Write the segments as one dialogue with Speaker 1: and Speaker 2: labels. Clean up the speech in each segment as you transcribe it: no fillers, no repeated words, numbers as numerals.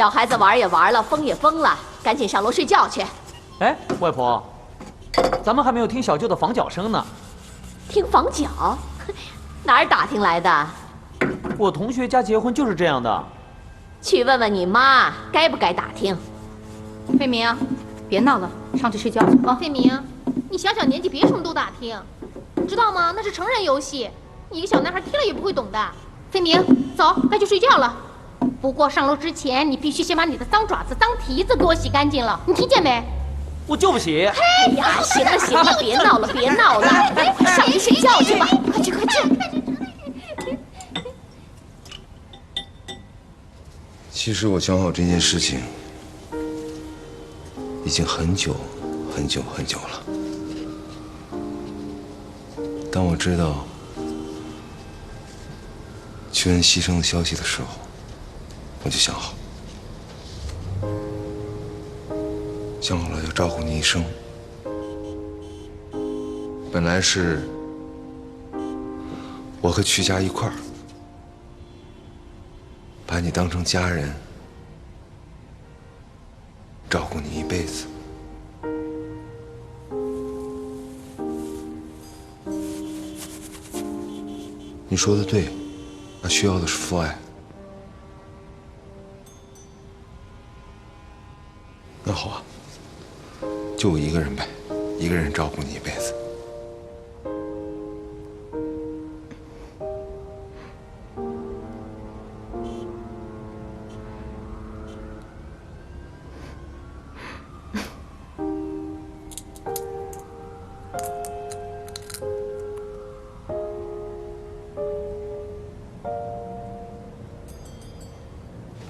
Speaker 1: 小孩子玩也玩了，疯也疯了，赶紧上楼睡觉去。
Speaker 2: 哎，外婆，咱们还没有听小舅的房角声呢。
Speaker 1: 听房角？哪儿打听来的？
Speaker 2: 我同学家结婚就是这样的。
Speaker 1: 去问问你妈，该不该打听？
Speaker 3: 费明，别闹了，上去睡觉去啊！
Speaker 4: 费明，你小小年纪别什么都打听，知道吗？那是成人游戏，你一个小男孩踢了也不会懂的。费明，走，该去睡觉了。不过上楼之前，你必须先把你的脏爪子、脏蹄子给我洗干净了，你听见没？
Speaker 2: 我就不洗。
Speaker 1: 哎呀，行了行了，别闹了别闹了，快上去睡觉去吧，快去快去。
Speaker 5: 其实我想好这件事情已经很久很久很久了。当我知道屈恩牺牲的消息的时候，我就想好了要照顾你一生。本来是我和屈家一块儿把你当成家人，照顾你一辈子。你说的对，他需要的是父爱。那好啊，就我一个人呗，一个人照顾你一辈子。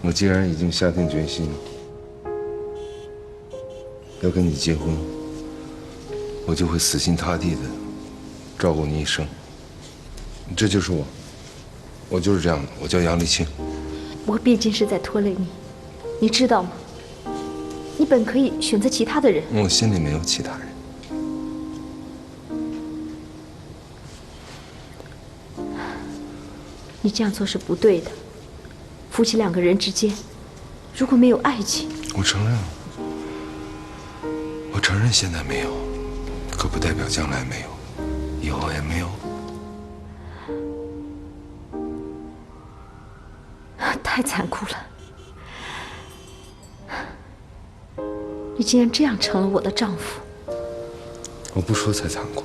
Speaker 5: 我既然已经下定决心要跟你结婚，我就会死心塌地的照顾你一生。这就是我就是这样的。我叫杨立清。
Speaker 6: 我毕竟是在拖累你，你知道吗？你本可以选择其他的人。
Speaker 5: 我心里没有其他人。
Speaker 6: 你这样做是不对的。夫妻两个人之间，如果没有爱情，
Speaker 5: 我承认了，我承认现在没有，可不代表将来没有，以后也没有。
Speaker 6: 太残酷了！你竟然这样成了我的丈夫。
Speaker 5: 我不说才残酷，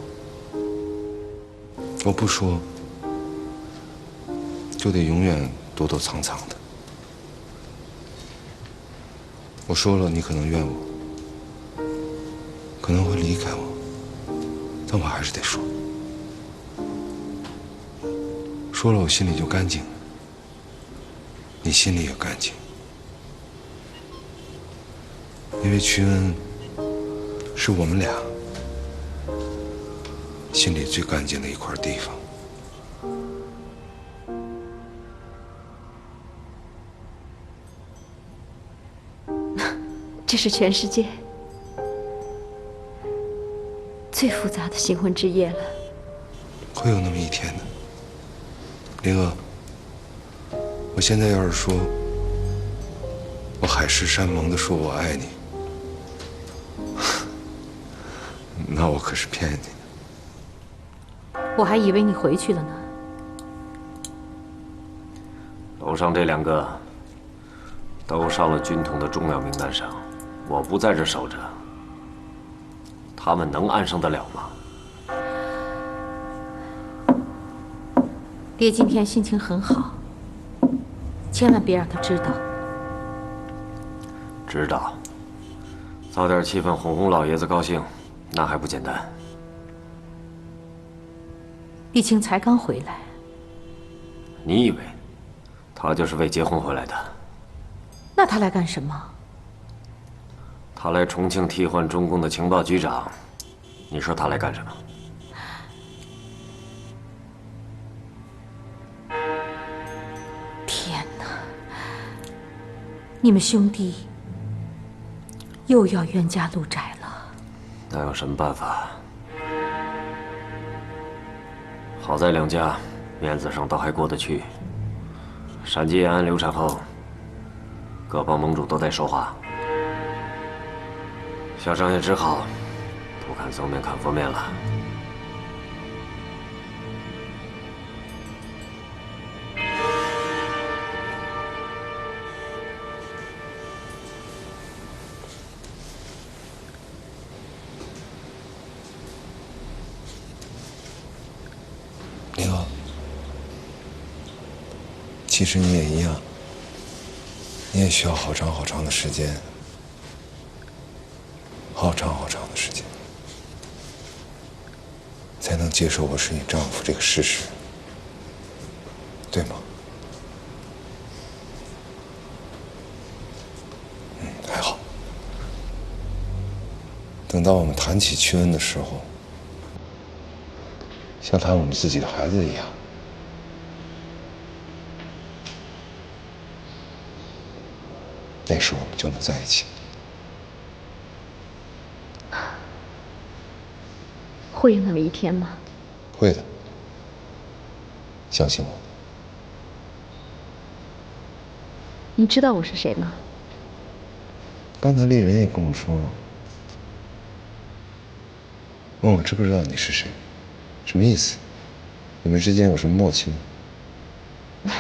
Speaker 5: 我不说就得永远躲躲藏藏的。我说了，你可能怨我，可能会离开我，但我还是得说。说了，我心里就干净了，你心里也干净。因为屈恩是我们俩心里最干净的一块地方。
Speaker 6: 这是全世界最复杂的新婚之夜了。
Speaker 5: 会有那么一天的，林娥。我现在要是说，我海誓山盟的说我爱你，那我可是骗你的。
Speaker 3: 我还以为你回去了呢。
Speaker 7: 楼上这两个都上了军统的重要名单上，我不在这守着，他们能安生得了吗？
Speaker 3: 爹今天心情很好，千万别让他知道。
Speaker 7: 知道，造点气氛哄哄老爷子高兴，那还不简单？
Speaker 3: 丽青才刚回来，
Speaker 7: 你以为他就是为结婚回来的？
Speaker 3: 那他来干什么？
Speaker 7: 他来重庆替换中共的情报局长，你说他来干什么？
Speaker 3: 天哪！你们兄弟又要冤家路窄了。
Speaker 7: 那有什么办法？好在两家面子上倒还过得去。陕西延安流产后，各帮盟主都在说话，小张也只好不看僧面看佛面了。
Speaker 5: 你好，其实你也一样，你也需要好长好长的时间，好长好长的时间，才能接受我是你丈夫这个事实，对吗？还好。等到我们谈起屈恩的时候，像谈我们自己的孩子一样，那时候我们就能在一起。
Speaker 6: 会有那么一天吗？
Speaker 5: 会的，相信我。
Speaker 6: 你知道我是谁吗？
Speaker 5: 刚才丽人也跟我说，问我知不知道你是谁，什么意思？你们之间有什么默契吗？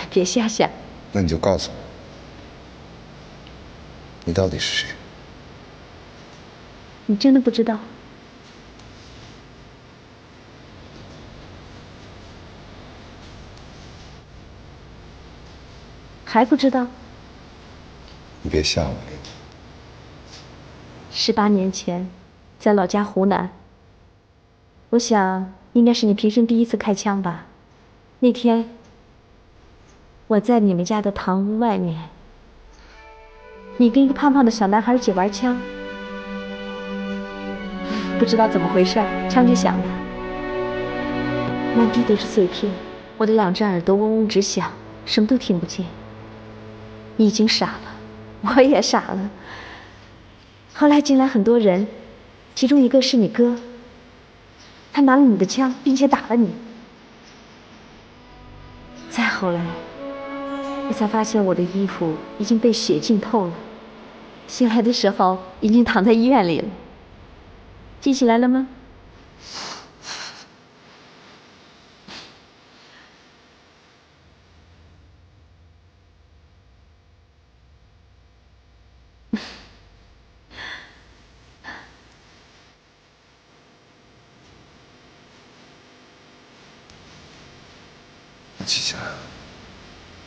Speaker 6: 别瞎想。
Speaker 5: 那你就告诉我，你到底是谁？
Speaker 6: 你真的不知道？还不知道
Speaker 5: 你别吓我。
Speaker 6: ？18年前，在老家湖南，我想应该是你平生第一次开枪吧。那天，我在你们家的堂屋外面，你跟一个胖胖的小男孩一起玩枪，不知道怎么回事，枪就响了，满地都是碎片，我的2只耳朵嗡嗡直响，什么都听不见。你已经傻了，我也傻了。后来进来很多人，其中一个是你哥，他拿了你的枪，并且打了你。再后来，我才发现我的衣服已经被血浸透了，醒来的时候已经躺在医院里了。记起来了吗？
Speaker 5: 记起来了，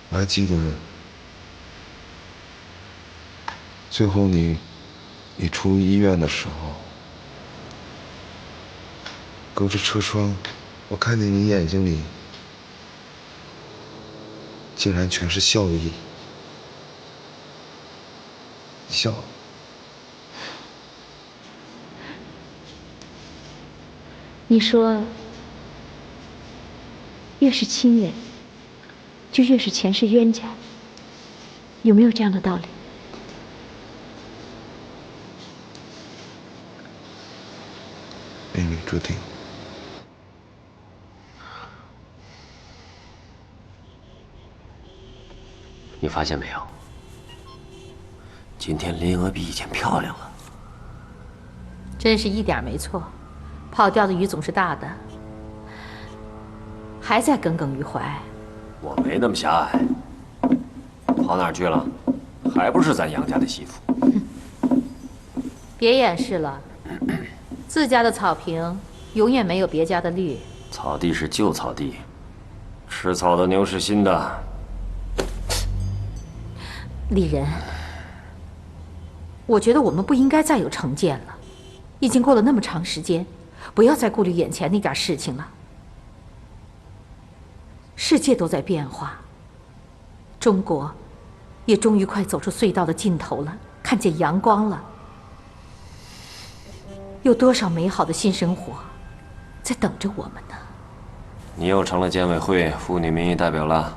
Speaker 5: 我还记得最后你出医院的时候，隔着车窗，我看见你眼睛里竟然全是笑意，笑。
Speaker 6: 你说，越是亲人，就越是前世冤家，有没有这样的道理？
Speaker 5: 命运注定。
Speaker 7: 你发现没有？今天林娥比以前漂亮了。
Speaker 3: 真是一点没错，跑掉的鱼总是大的，还在耿耿于怀。
Speaker 7: 我没那么狭隘。跑哪儿去了？还不是咱杨家的媳妇。
Speaker 3: 别掩饰了，自家的草坪永远没有别家的绿。
Speaker 7: 草地是旧草地，吃草的牛是新的。
Speaker 3: 丽人，我觉得我们不应该再有成见了。已经过了那么长时间，不要再顾虑眼前那点事情了。世界都在变化，中国也终于快走出隧道的尽头了，看见阳光了。有多少美好的新生活在等着我们呢？
Speaker 7: 你又成了监委会妇女民意代表了。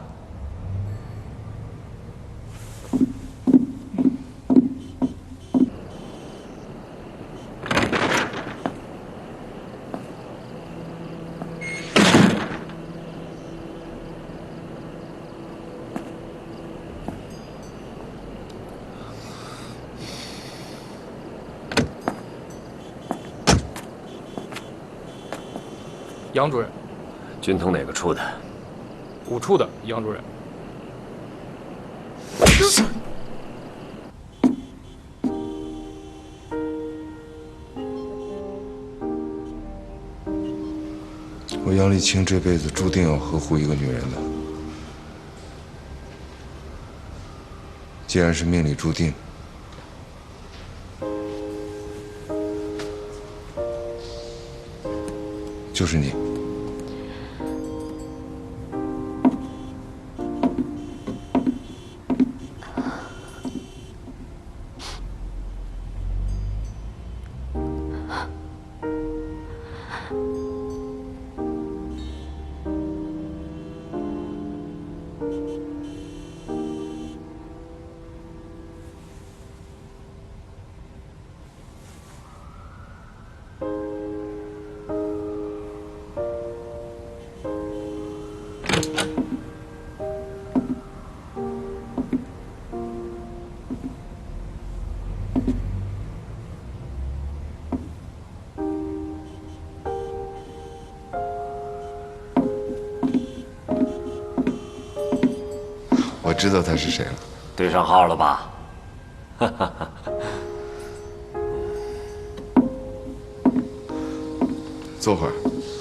Speaker 8: 杨主任。
Speaker 7: 军统哪个处的
Speaker 8: 5处的杨主任。
Speaker 5: 我杨立清这辈子注定要呵护一个女人的。既然是命里注定，就是你。我知道他是谁了。
Speaker 7: 对上号了吧？哈哈哈。
Speaker 5: 坐会儿。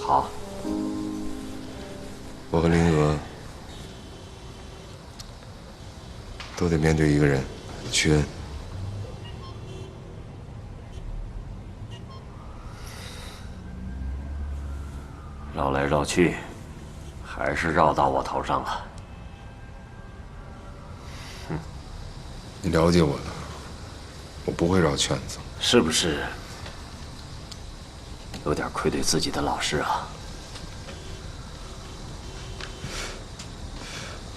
Speaker 7: 好。
Speaker 5: 我和林娥都得面对一个人，屈恩。
Speaker 7: 绕来绕去，还是绕到我头上了。
Speaker 5: 你了解我的，我不会绕圈子。
Speaker 7: 是不是有点愧对自己的老师啊？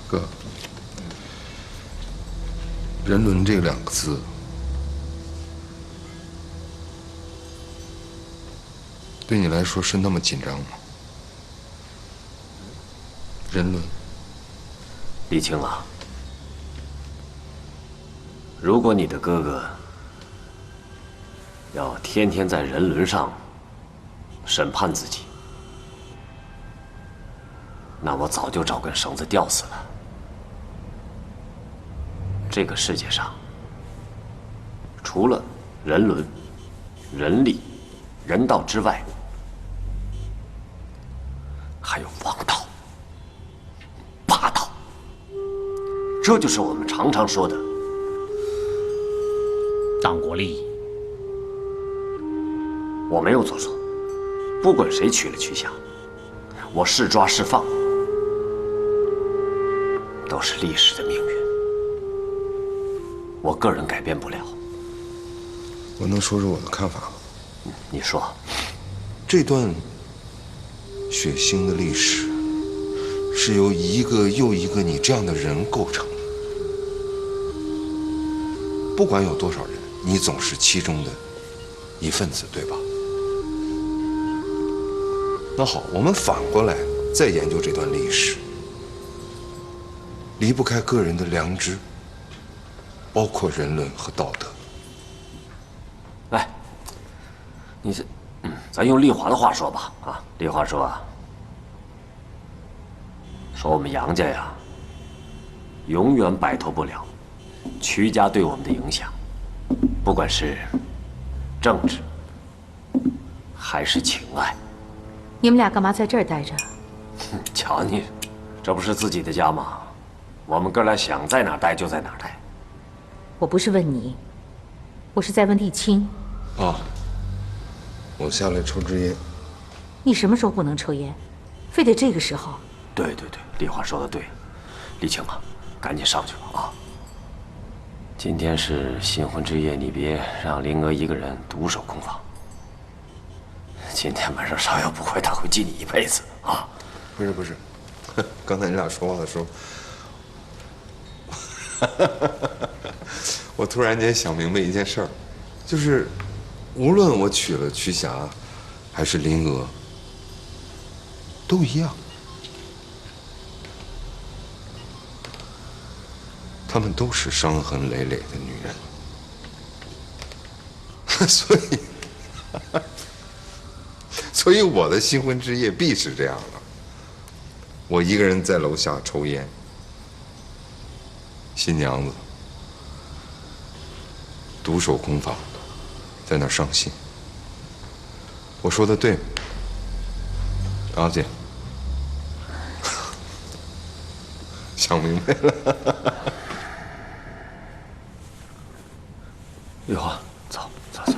Speaker 5: 哥，人伦这2个字，对你来说是那么紧张吗？人伦，
Speaker 7: 李青啊，如果你的哥哥要天天在人伦上审判自己，那我早就找根绳子吊死了。这个世界上，除了人伦、人理、人道之外，还有王道、霸道。这就是我们常常说的
Speaker 2: 党国利益。
Speaker 7: 我没有做错，不管谁娶了娶下，我是抓是放，都是历史的命运，我个人改变不了。
Speaker 5: 我能说说我的看法吗？
Speaker 7: 你说。
Speaker 5: 这段血腥的历史是由一个又一个你这样的人构成的。不管有多少人，你总是其中的一份子，对吧？那好，我们反过来再研究这段历史，离不开个人的良知，包括人伦和道德。
Speaker 7: 来，你这，咱用丽华的话说吧，啊，丽华说啊，说我们杨家呀，永远摆脱不了曲家对我们的影响，不管是政治还是情爱。
Speaker 3: 你们俩干嘛在这儿待着？
Speaker 7: 瞧你，这不是自己的家吗？我们哥俩想在哪儿待就在哪儿待。
Speaker 3: 我不是问你，我是在问丽青。
Speaker 5: 啊，我下来抽支烟。
Speaker 3: 你什么时候不能抽烟？非得这个时候？
Speaker 7: 对对对，丽华说的对。丽青啊，赶紧上去吧啊！今天是新婚之夜，你别让林娥一个人独守空房。今天晚上芍药不会，他会记你一辈子啊！
Speaker 5: 不是，刚才你俩说话的时候，我突然间想明白一件事儿，就是无论我娶了瞿霞，还是林娥，都一样，她们都是伤痕累累的女人，所所以我的新婚之夜必是这样的。我一个人在楼下抽烟，新娘子独守空房，在那儿伤心。我说的对吗？阿姐，想明白了。
Speaker 7: 玉华，走走走。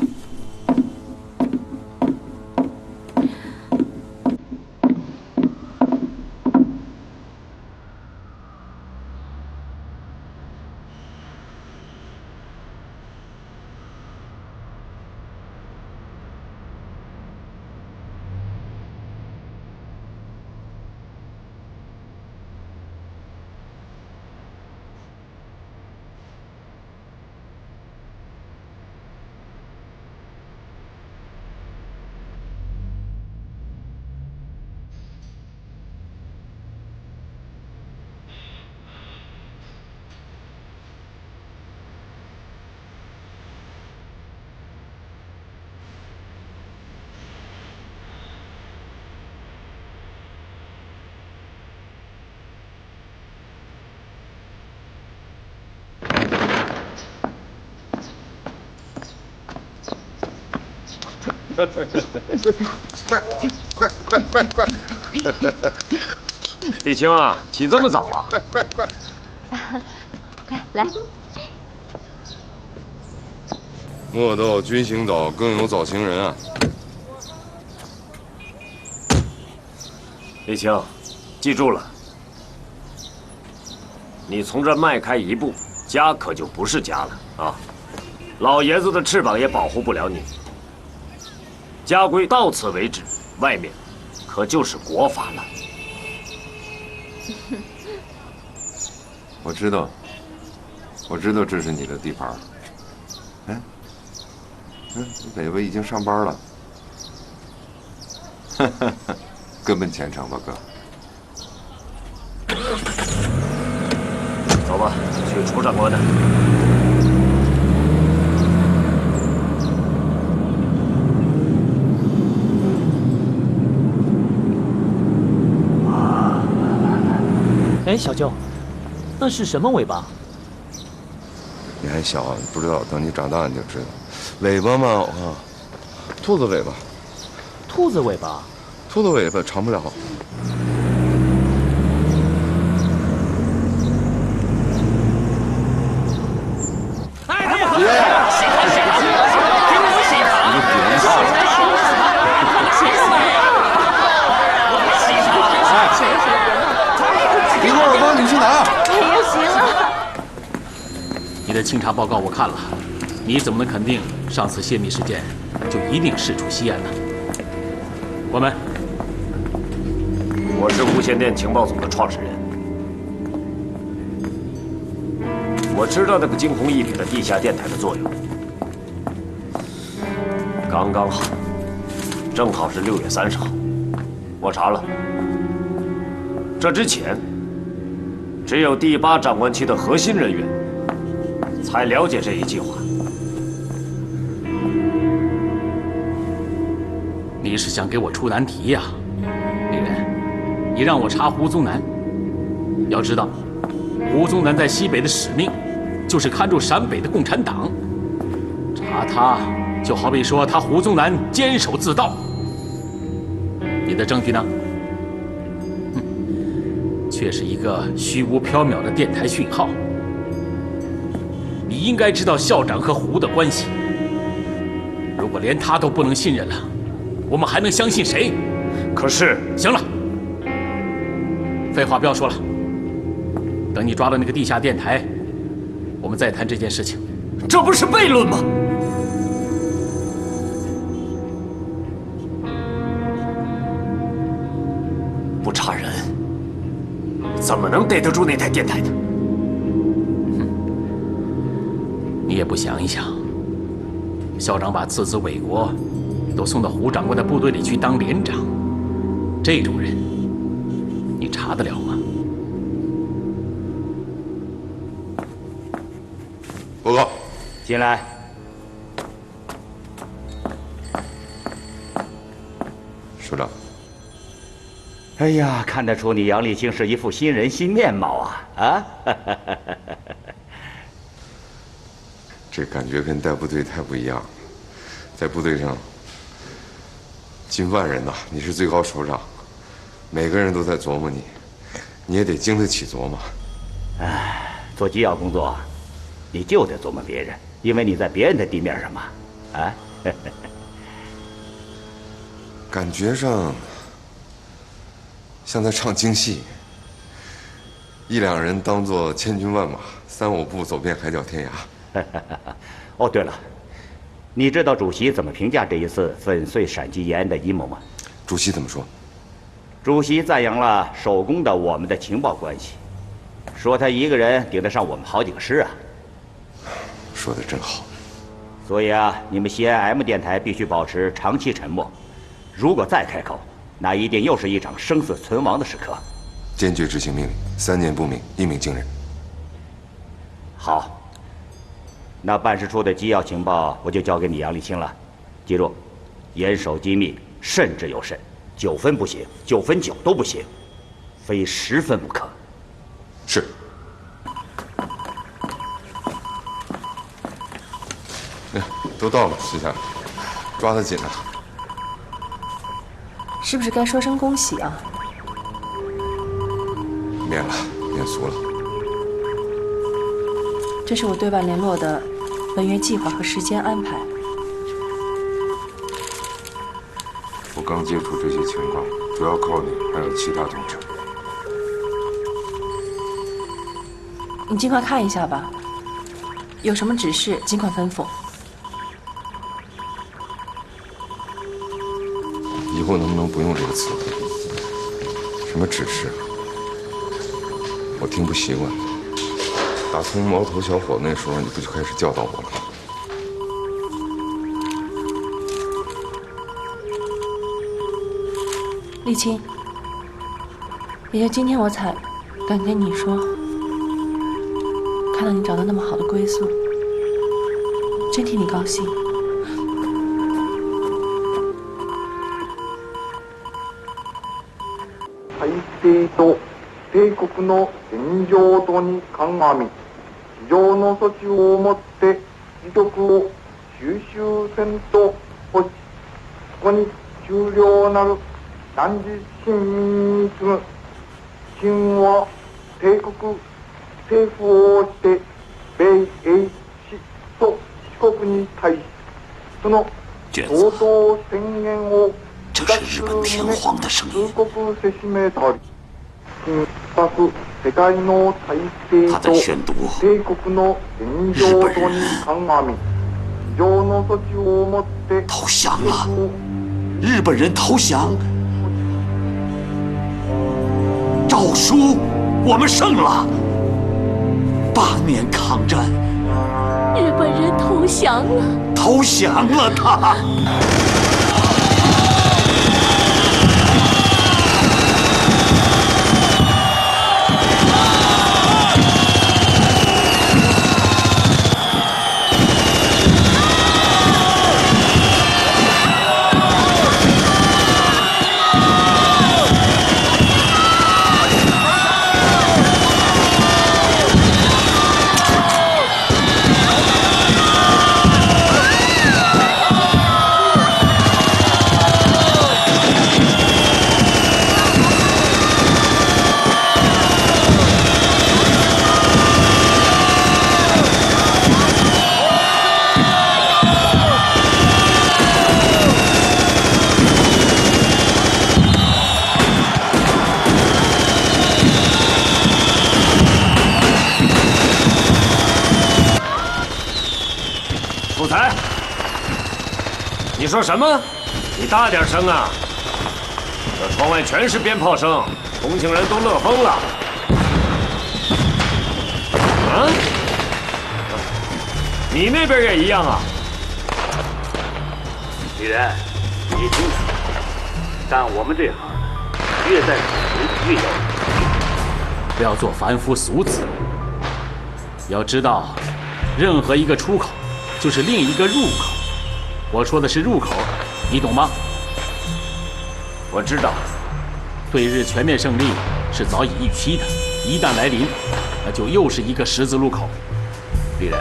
Speaker 5: 快！
Speaker 7: 丽青啊，起这么早啊？
Speaker 5: 快！
Speaker 6: 快来！
Speaker 5: 莫道君行早，更有早行人啊！
Speaker 7: 丽青，记住了，你从这迈开一步，家可就不是家了啊！老爷子的翅膀也保护不了你。家规到此为止，外面可就是国法了。
Speaker 5: 我知道这是你的地盘。哎，伟伟已经上班了。各奔前程吧，哥。
Speaker 7: 走吧，去楚长官的。
Speaker 2: 哎，小舅，那是什么尾巴？
Speaker 5: 你还小，你不知道，等你长大你就知道。尾巴嘛，啊，兔子尾巴。
Speaker 2: 兔子尾巴？
Speaker 5: 兔子尾巴长不了。
Speaker 9: 一会儿我帮你去拿。
Speaker 3: 哎呀，行了。
Speaker 8: 你的清查报告我看了，你怎么能肯定上次泄密事件就一定事出西安呢？关门。
Speaker 7: 我是无线电情报组的创始人，我知道那个惊鸿一瞥的地下电台的作用。刚刚好，正好是6月30号。我查了，这之前只有第8长官区的核心人员才了解这一计划。
Speaker 8: 你是想给我出难题呀，李仁？你让我查胡宗南。要知道，胡宗南在西北的使命就是看住陕北的共产党。查他，就好比说他胡宗南监守自盗。你的证据呢？却是一个虚无缥缈的电台讯号。你应该知道校长和胡的关系。如果连他都不能信任了，我们还能相信谁？
Speaker 7: 可是，
Speaker 8: 行了，废话不要说了。等你抓到那个地下电台，我们再谈这件事情。
Speaker 7: 这不是悖论吗？不查人，怎么能逮得住那台电台呢？
Speaker 8: 你也不想一想，校长把次子伟国都送到胡长官的部队里去当连长，这种人，你查得了吗？
Speaker 5: 报告，
Speaker 2: 进来。
Speaker 5: 首长。
Speaker 10: 哎呀，看得出你杨立清是一副新人新面貌啊！啊，
Speaker 5: 这感觉跟带部队太不一样了。在部队上，近万人呐，你是最高首长，每个人都在琢磨你，你也得经得起琢磨。
Speaker 10: 哎，做机要工作，你就得琢磨别人，因为你在别人的地面上嘛。啊，
Speaker 5: 感觉上像在唱京戏，一两人当作千军万马，三五步走遍海角天涯。
Speaker 10: 哦，对了，你知道主席怎么评价这一次粉碎陕西延安的阴谋吗？
Speaker 5: 主席怎么说？
Speaker 10: 主席赞扬了手工的我们的情报关系，说他一个人顶得上我们好几个师啊。
Speaker 5: 说的真好。
Speaker 10: 所以啊，你们西安 M 电台必须保持长期沉默，如果再开口，那一定又是一场生死存亡的时刻。
Speaker 5: 坚决执行命令，3年不明，1命惊人。
Speaker 10: 好，那办事处的机要情报我就交给你杨立清了，记住，严守机密，慎之又慎，9分不行，9分9都不行，非10分不可。
Speaker 5: 是。都到了，徐下，抓得紧啊！
Speaker 11: 是不是该说声恭喜啊？
Speaker 5: 免了，免俗了。
Speaker 11: 这是我对外联络的本月计划和时间安排。
Speaker 5: 我刚接触这些情况，主要靠你，还有其他同志。
Speaker 11: 你尽快看一下吧，有什么指示尽快吩咐。
Speaker 5: 以后能不能不用这个词？什么指示？我听不习惯。打从毛头小伙那时候，你不就开始教导我了吗？
Speaker 11: 立清，也就今天我才敢跟你说，看到你找到那么好的归宿，真替你高兴。
Speaker 12: 体と帝国の現状度に鑑み、非常の措置をもって時局を収集せんと欲し、そこに終了なる南実新民に次ぐ清は帝国政府をして米英市と四国に対し、その共同宣言を
Speaker 8: 这是日本天皇的声音。他在宣读日本人投降了，日本人投降。诏书，我们胜了。8年抗战，
Speaker 1: 日本人投降了，
Speaker 8: 投降了他。
Speaker 7: 楚才，你说什么？你大点声啊！这窗外全是鞭炮声，重庆人都乐疯了。啊？你那边也一样啊？
Speaker 8: 李然，你清楚，干我们这行，越在苦越要不要做凡夫俗子。要知道，任何一个出口就是另一个入口。我说的是入口，你懂吗？
Speaker 7: 我知道，
Speaker 8: 对日全面胜利是早已预期的，一旦来临，那就又是一个十字路口。李仁，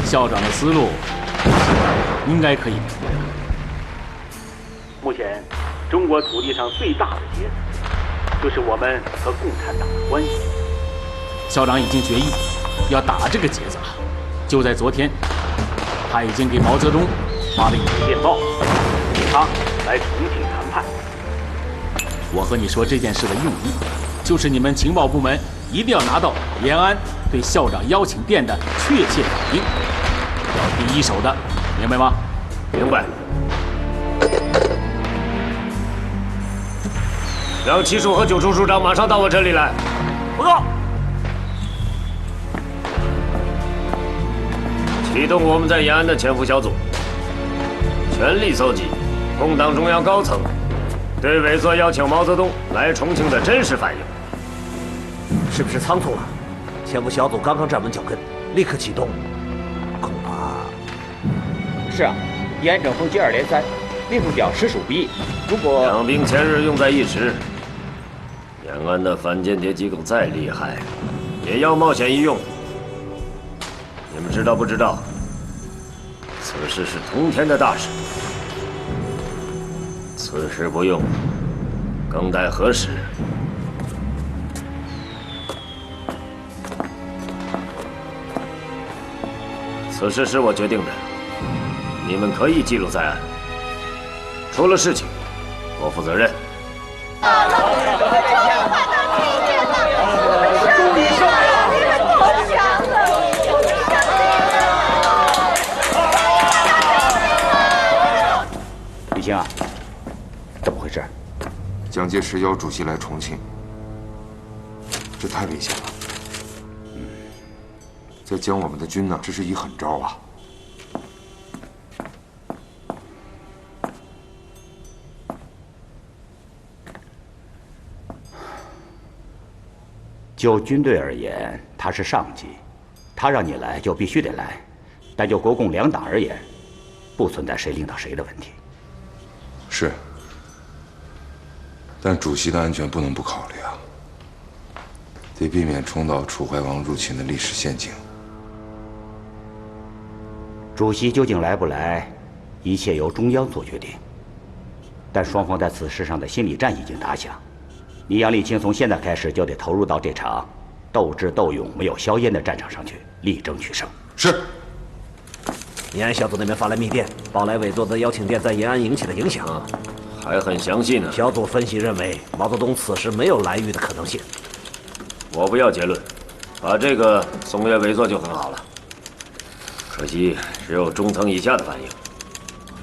Speaker 8: 校长的思路应该可以明白。目前，中国土地上最大的结子，就是我们和共产党的关系。校长已经决意要打这个结子了。就在昨天，他已经给毛泽东发了一封电报，请他来重庆谈判。我和你说这件事的用意，就是你们情报部门一定要拿到延安对校长邀请电的确切反应，要第一手的，明白吗？
Speaker 7: 明白。让7处和9处处长马上到我这里来。
Speaker 10: 报告。
Speaker 7: 启动我们在延安的潜伏小组，全力搜集共党中央高层对伟作邀请毛泽东来重庆的真实反应。
Speaker 10: 是不是仓促了？潜伏小组刚刚站稳脚跟，立刻启动，恐怕……
Speaker 13: 是啊，延安整风接二连三，兵部长实属不易。如果
Speaker 7: 两兵前日用在一时，延安的反间谍机构再厉害，也要冒险一用。你们知道不知道？此事是通天的大事，此时不用，更待何时？此事是我决定的，你们可以记录在案。出了事情，我负责任。
Speaker 10: 李兴啊，怎么回事？
Speaker 5: 蒋介石邀主席来重庆，这太危险了。在将我们的军呢，这是一狠招啊！
Speaker 10: 就军队而言，他是上级，他让你来就必须得来；但就国共两党而言，不存在谁领导谁的问题。
Speaker 5: 是，但主席的安全不能不考虑啊，得避免冲到楚怀王入侵的历史陷阱。
Speaker 10: 主席究竟来不来，一切由中央做决定。但双方在此事上的心理战已经打响，你杨丽清从现在开始就得投入到这场斗智斗勇、没有硝烟的战场上去，力争取胜。
Speaker 5: 是。
Speaker 14: 延安小组那边发来密电，报来伟作的邀请电在延安引起的影响，
Speaker 7: 还很详细呢。
Speaker 14: 小组分析认为，毛泽东此时没有来渝的可能性。
Speaker 7: 我不要结论，把这个送给伟作就很好了。可惜只有中层以下的反应，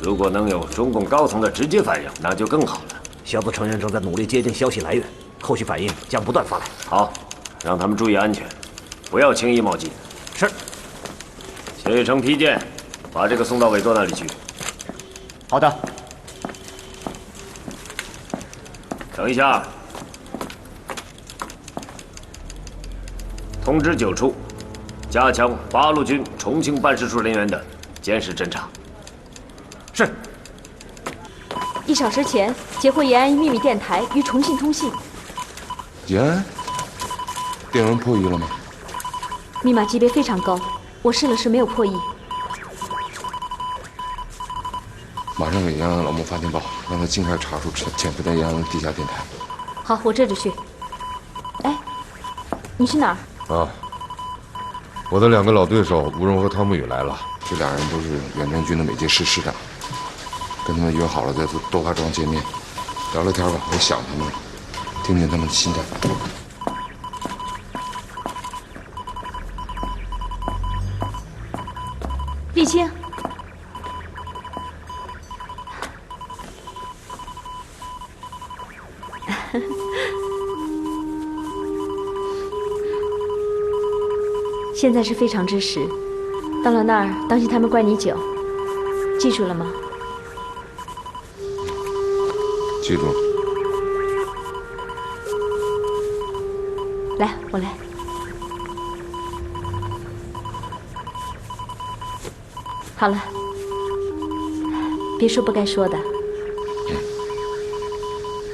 Speaker 7: 如果能有中共高层的直接反应，那就更好了。
Speaker 14: 小组成员正在努力接近消息来源，后续反应将不断发来。
Speaker 7: 好，让他们注意安全，不要轻易冒进。
Speaker 14: 是。
Speaker 7: 写成批件，把这个送到伟作那里去。
Speaker 10: 好的。
Speaker 7: 等一下，通知9处，加强八路军重庆办事处人员的监视侦查。
Speaker 14: 是。
Speaker 6: 1小时前截获延安秘密电台与重庆通信。
Speaker 5: 延安电文破译了吗？
Speaker 6: 密码级别非常高，我试了试没有破译。
Speaker 5: 马上给延安老莫发电报，让他尽快查出潜伏在延安的地下电台。
Speaker 6: 好，我这就去。哎，你去哪儿？
Speaker 5: 啊，我的2个老对手吴荣和汤沐雨来了，这俩人都是远征军的每届师师长，跟他们约好了在窦家庄见面，聊聊天吧。我想他们了，听听他们的心态。
Speaker 6: 沥青。现在是非常之时，到了那儿当心他们灌你酒，记住了吗？
Speaker 5: 记住。
Speaker 6: 来，我来。好了，别说不该说的。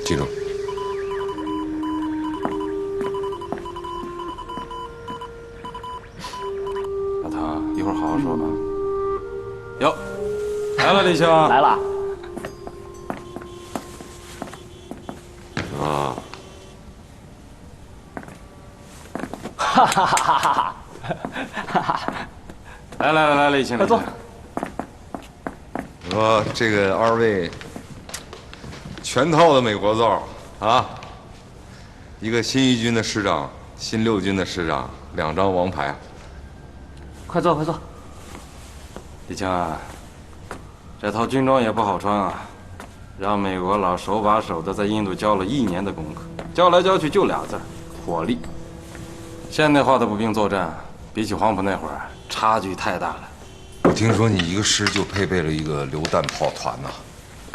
Speaker 5: 记住。
Speaker 15: 老唐，一会儿好好说啊。哟，来了，李青。
Speaker 14: 来了。
Speaker 5: 啊。
Speaker 14: 哈哈哈哈哈！哈哈！
Speaker 15: 来，李青，
Speaker 14: 快坐。
Speaker 5: 说这个二位全套的美国造啊，一个新一军的师长，新六军的师长，2张王牌。
Speaker 14: 快坐，快坐。
Speaker 15: 李青啊，这套军装也不好穿啊，让美国佬手把手的在印度教了1年的功课，教来教去就俩字儿：火力。现代化的步兵作战，比起黄埔那会儿差距太大了。
Speaker 5: 我听说你一个师就配备了一个榴弹炮团呐。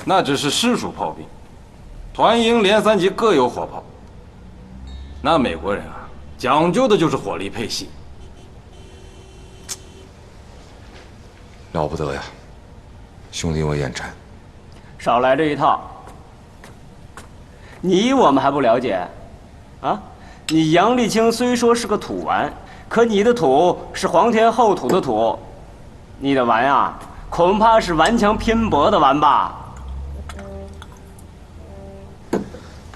Speaker 15: 那只是师属炮兵，团营连3级各有火炮。那美国人啊，讲究的就是火力配系。
Speaker 5: 了不得呀，兄弟我眼馋。
Speaker 14: 少来这一套。你我们还不了解，啊？你杨立清虽说是个土丸，可你的土是皇天厚土的土，你的丸啊，恐怕是顽强拼搏的丸吧？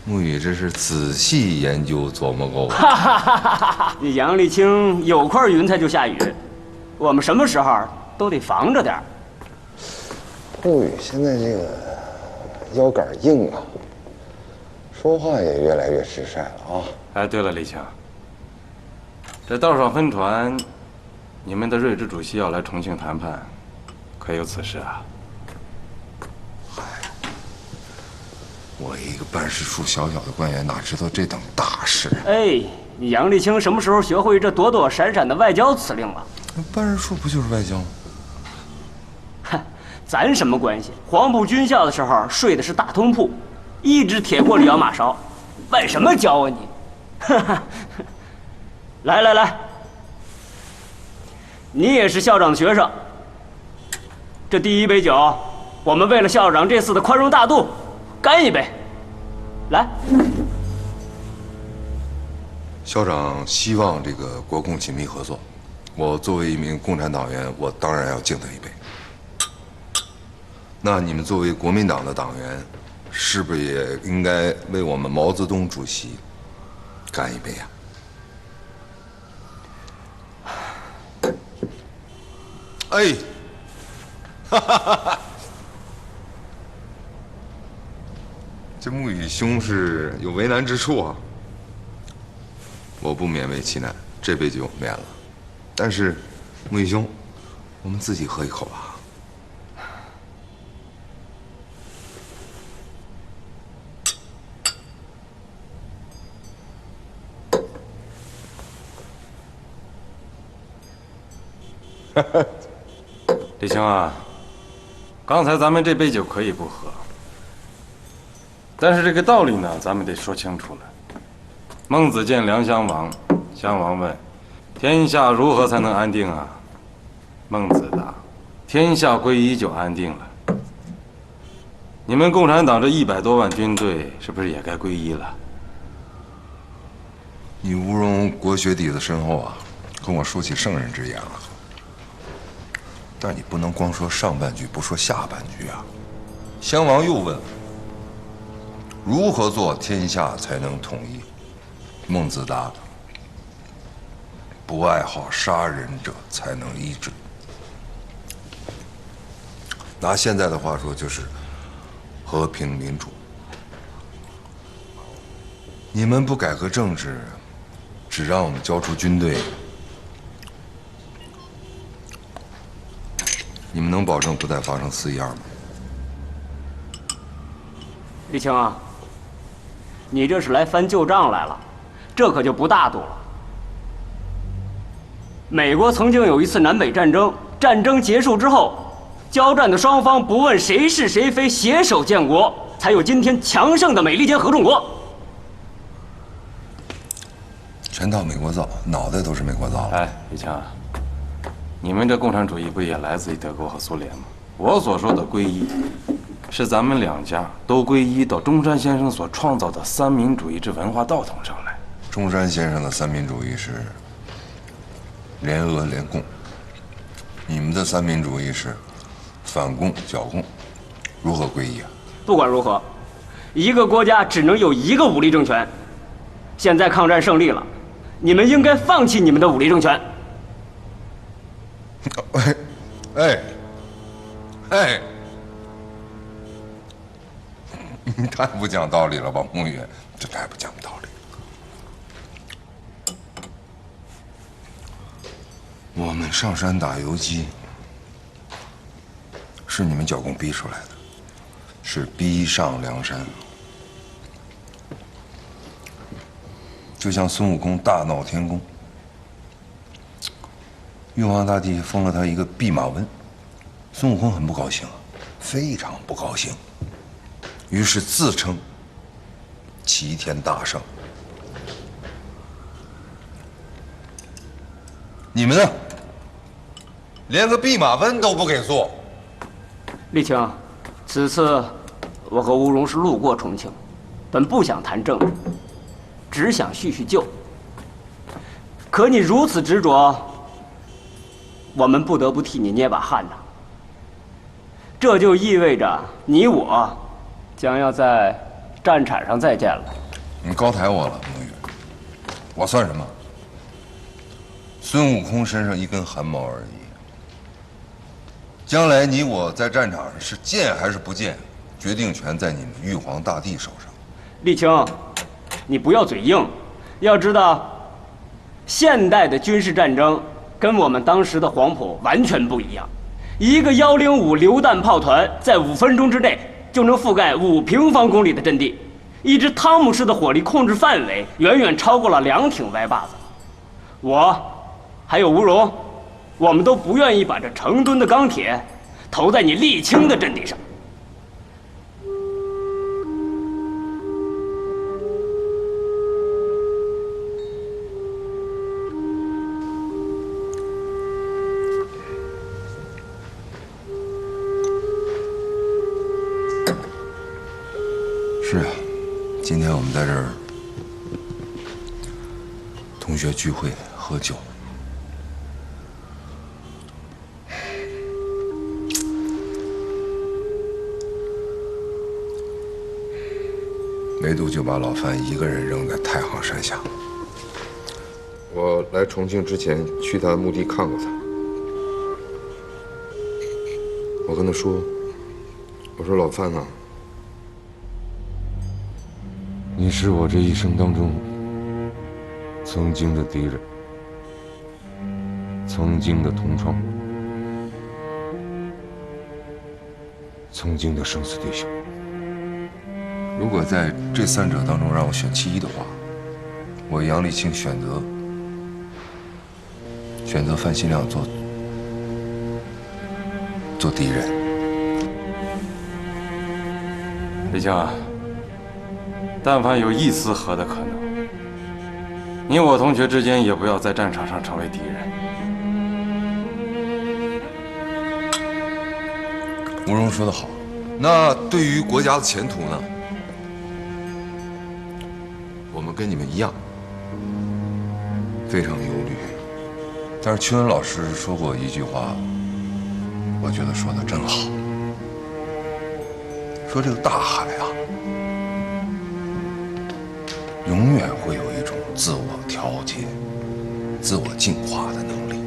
Speaker 5: 沐雨这是仔细研究琢磨过。
Speaker 14: 哈哈哈哈哈！你杨立清有块云彩就下雨，我们什么时候都得防着点儿。
Speaker 5: 沐雨现在这个腰杆硬啊，说话也越来越直率了啊。
Speaker 15: 哎，对了，李强，这道上分传，你们的睿智主席要来重庆谈判，可有此事啊？
Speaker 5: 我一个办事处小小的官员，哪知道这等大事？
Speaker 14: 哎，你杨立清什么时候学会这躲躲闪闪的外交辞令了？
Speaker 5: 办事处不就是外交吗？
Speaker 14: 哼，咱什么关系？黄埔军校的时候睡的是大通铺，一只铁锅里舀马勺，外什么交啊你？哈哈，来，你也是校长的学生。这第一杯酒，我们为了校长这次的宽容大度，干一杯。来，
Speaker 5: 校长希望这个国共紧密合作，我作为一名共产党员，我当然要敬他一杯。那你们作为国民党的党员，是不是也应该为我们毛泽东主席干一杯呀？哎，哈哈哈哈！这沐雨兄是有为难之处啊。我不勉为其难，这杯酒免了。但是，沐雨兄，我们自己喝一口吧。
Speaker 15: 李青啊，刚才咱们这杯酒可以不喝，但是这个道理呢，咱们得说清楚了。孟子见梁襄王，襄王问：“天下如何才能安定啊？”孟子答：“天下归一就安定了。”你们共产党这100多万军队，是不是也该归一了？
Speaker 5: 你吴荣国学底子深厚啊，跟我说起圣人之言了。但你不能光说上半句，不说下半句啊。襄王又问：“如何做天下才能统一？”孟子答：“不爱好杀人者才能医治。”拿现在的话说，就是和平民主。你们不改革政治，只让我们交出军队，你们能保证不再发生4·12吗？
Speaker 14: 李青啊，你这是来翻旧账来了，这可就不大度了。美国曾经有一次南北战争，战争结束之后，交战的双方不问谁是谁非，携手建国，才有今天强盛的美利坚合众国。
Speaker 5: 全套美国造，脑袋都是美国造。
Speaker 15: 哎，李青啊，你们这共产主义不也来自于德国和苏联吗？我所说的归一，是咱们两家都皈依到中山先生所创造的三民主义之文化道统上来。
Speaker 5: 中山先生的三民主义是联俄联共，你们的三民主义是反共剿共，如何皈依啊？
Speaker 14: 不管如何，一个国家只能有一个武力政权。现在抗战胜利了，你们应该放弃你们的武力政权。
Speaker 5: 哎，你太不讲道理了，王梦远，这太不讲道理。我们上山打游击，是你们剿共逼出来的，是逼上梁山。就像孙悟空大闹天宫，玉皇大帝封了他一个弼马温，孙悟空很不高兴，非常不高兴，于是自称齐天大圣。你们呢？连个弼马温都不给做。
Speaker 14: 丽青，此次我和吴荣是路过重庆，本不想谈政治，只想叙叙旧。可你如此执着，我们不得不替你捏把汗呐。这就意味着你我将要在战场上再见了。
Speaker 5: 你高抬我了，孟玉，我算什么？孙悟空身上一根汗毛而已。将来你我在战场上是见还是不见，决定权在你们玉皇大帝手上。
Speaker 14: 丽青，你不要嘴硬，要知道，现代的军事战争跟我们当时的黄埔完全不一样。一个105榴弹炮团在5分钟之内就能覆盖5平方公里的阵地，一支汤姆式的火力控制范围远远超过了2挺歪把子。我，还有吴荣，我们都不愿意把这成吨的钢铁投在你沥青的阵地上。
Speaker 5: 是啊，今天我们在这儿同学聚会喝酒，唯独就把老范一个人扔在太行山下。我来重庆之前去他的墓地看过他，我跟他说：“我说老范啊。”你是我这一生当中曾经的敌人，曾经的同窗，曾经的生死对象。如果在这三者当中让我选其一的话，我杨丽青选择范新亮做敌人。
Speaker 15: 李青啊，但凡有一丝合的可能，你我同学之间也不要在战场上成为敌人。
Speaker 5: 吴荣说得好，那对于国家的前途呢？我们跟你们一样，非常忧虑。但是屈文老师说过一句话，我觉得说的真好，说这个大海啊，永远会有一种自我调节、自我净化的能力。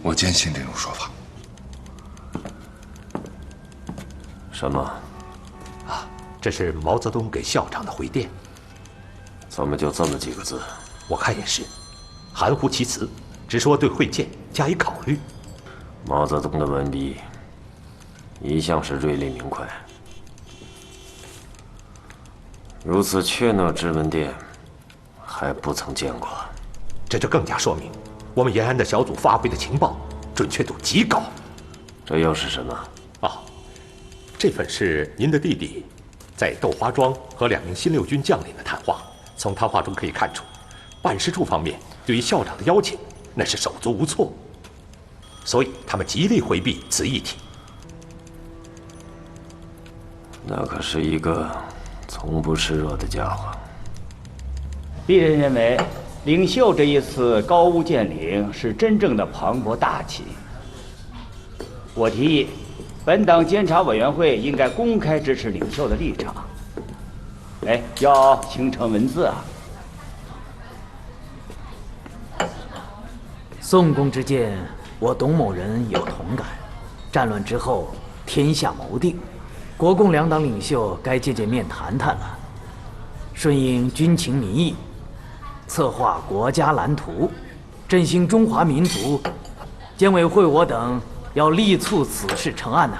Speaker 5: 我坚信这种说法。
Speaker 7: 什么？
Speaker 16: 啊，这是毛泽东给校长的回电。
Speaker 7: 怎么就这么几个字？
Speaker 16: 我看也是，含糊其辞，只说对会见加以考虑。
Speaker 7: 毛泽东的文笔一向是锐利明快。如此怯懦之文电，还不曾见过。
Speaker 16: 这就更加说明我们延安的小组发回的情报准确度极高。
Speaker 7: 这又是什么？
Speaker 16: 哦，这份是您的弟弟在豆花庄和2名新六军将领的谈话。从谈话中可以看出，办事处方面对于校长的邀请那是手足无措。所以他们极力回避此议题。
Speaker 7: 那可是一个从不示弱的家伙。
Speaker 10: 鄙人认为，领袖这一次高屋建瓴是真正的磅礴大气。我提议，本党监察委员会应该公开支持领袖的立场。哎，要形成文字啊！
Speaker 2: 宋公之见，我董某人有同感。战乱之后，天下谋定，国共两党领袖该见见面谈谈了。顺应军情民意，策划国家蓝图，振兴中华民族。监委会我等要力促此事成案呐。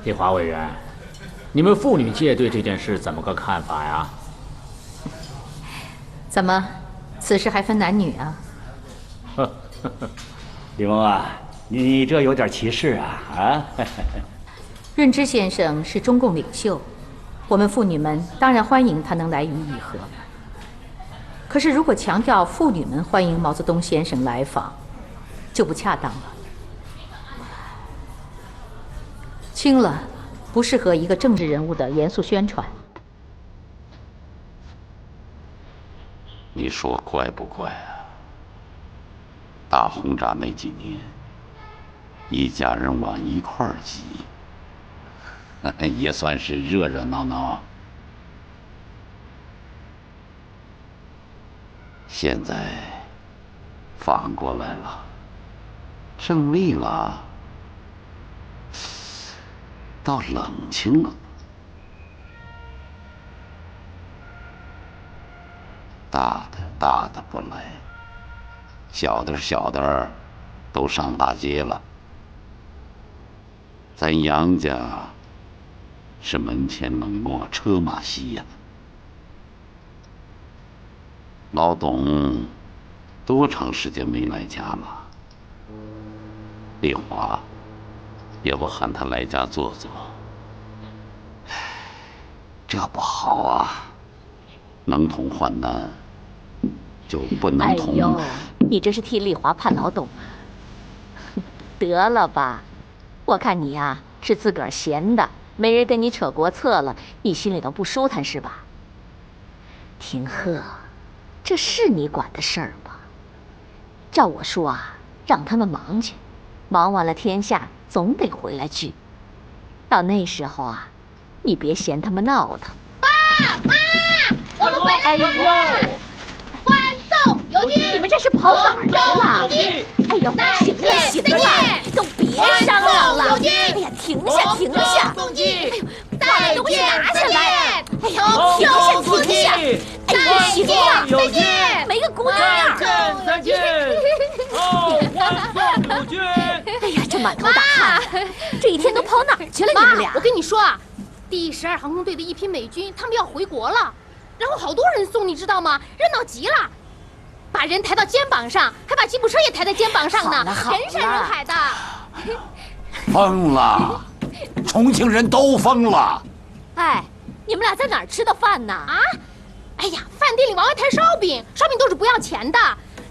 Speaker 8: 立华委员，你们妇女界对这件事怎么个看法呀？
Speaker 3: 怎么，此事还分男女啊？
Speaker 10: 李蒙啊，你这有点歧视啊！啊！
Speaker 3: 润之先生是中共领袖，我们妇女们当然欢迎他能来予以和。可是如果强调妇女们欢迎毛泽东先生来访，就不恰当了。轻了，不适合一个政治人物的严肃宣传。
Speaker 17: 你说怪不怪啊？大轰炸那几年，一家人往一块儿挤，也算是热热闹闹。现在反过来了，胜利了，倒冷清了。大的不来，小的都上大街了。咱杨家是门前冷漠，车马稀呀。老董多长时间没来家了？丽华，也不喊他来家坐坐。这不好啊！能同患难，就不能同。
Speaker 1: 哎呦，你这是替丽华盼老董啊！得了吧，我看你呀是自个儿闲的，没人跟你扯国策了，你心里头不舒坦是吧？廷鹤，这是你管的事儿吗？照我说啊，让他们忙去，忙完了天下总得回来聚。到那时候啊，你别嫌他们闹腾。
Speaker 4: 妈，我们回来了！欢送有君，
Speaker 1: 你们这是跑哪儿去了？哎呦，行了，都别商量了！哎呀，停下！哎呦，把东西拿下来！哎呀，停下！哎呀，行了，再见，没个姑娘样！
Speaker 8: 再见！哦，欢送有君！
Speaker 1: 哎呀，这满头大汗，这一天都跑哪儿去了？你们俩，
Speaker 4: 我跟你说啊，第12航空队的一批美军，他们要回国了，然后好多人送，你知道吗？热闹极了，把人抬到肩膀上，还把吉普车也抬在肩膀上呢，人山人海的。
Speaker 17: 疯了，重庆人都疯了。
Speaker 1: 哎，你们俩在哪儿吃的饭呢？
Speaker 4: 啊？哎呀，饭店里往外抬烧饼，烧饼都是不要钱的。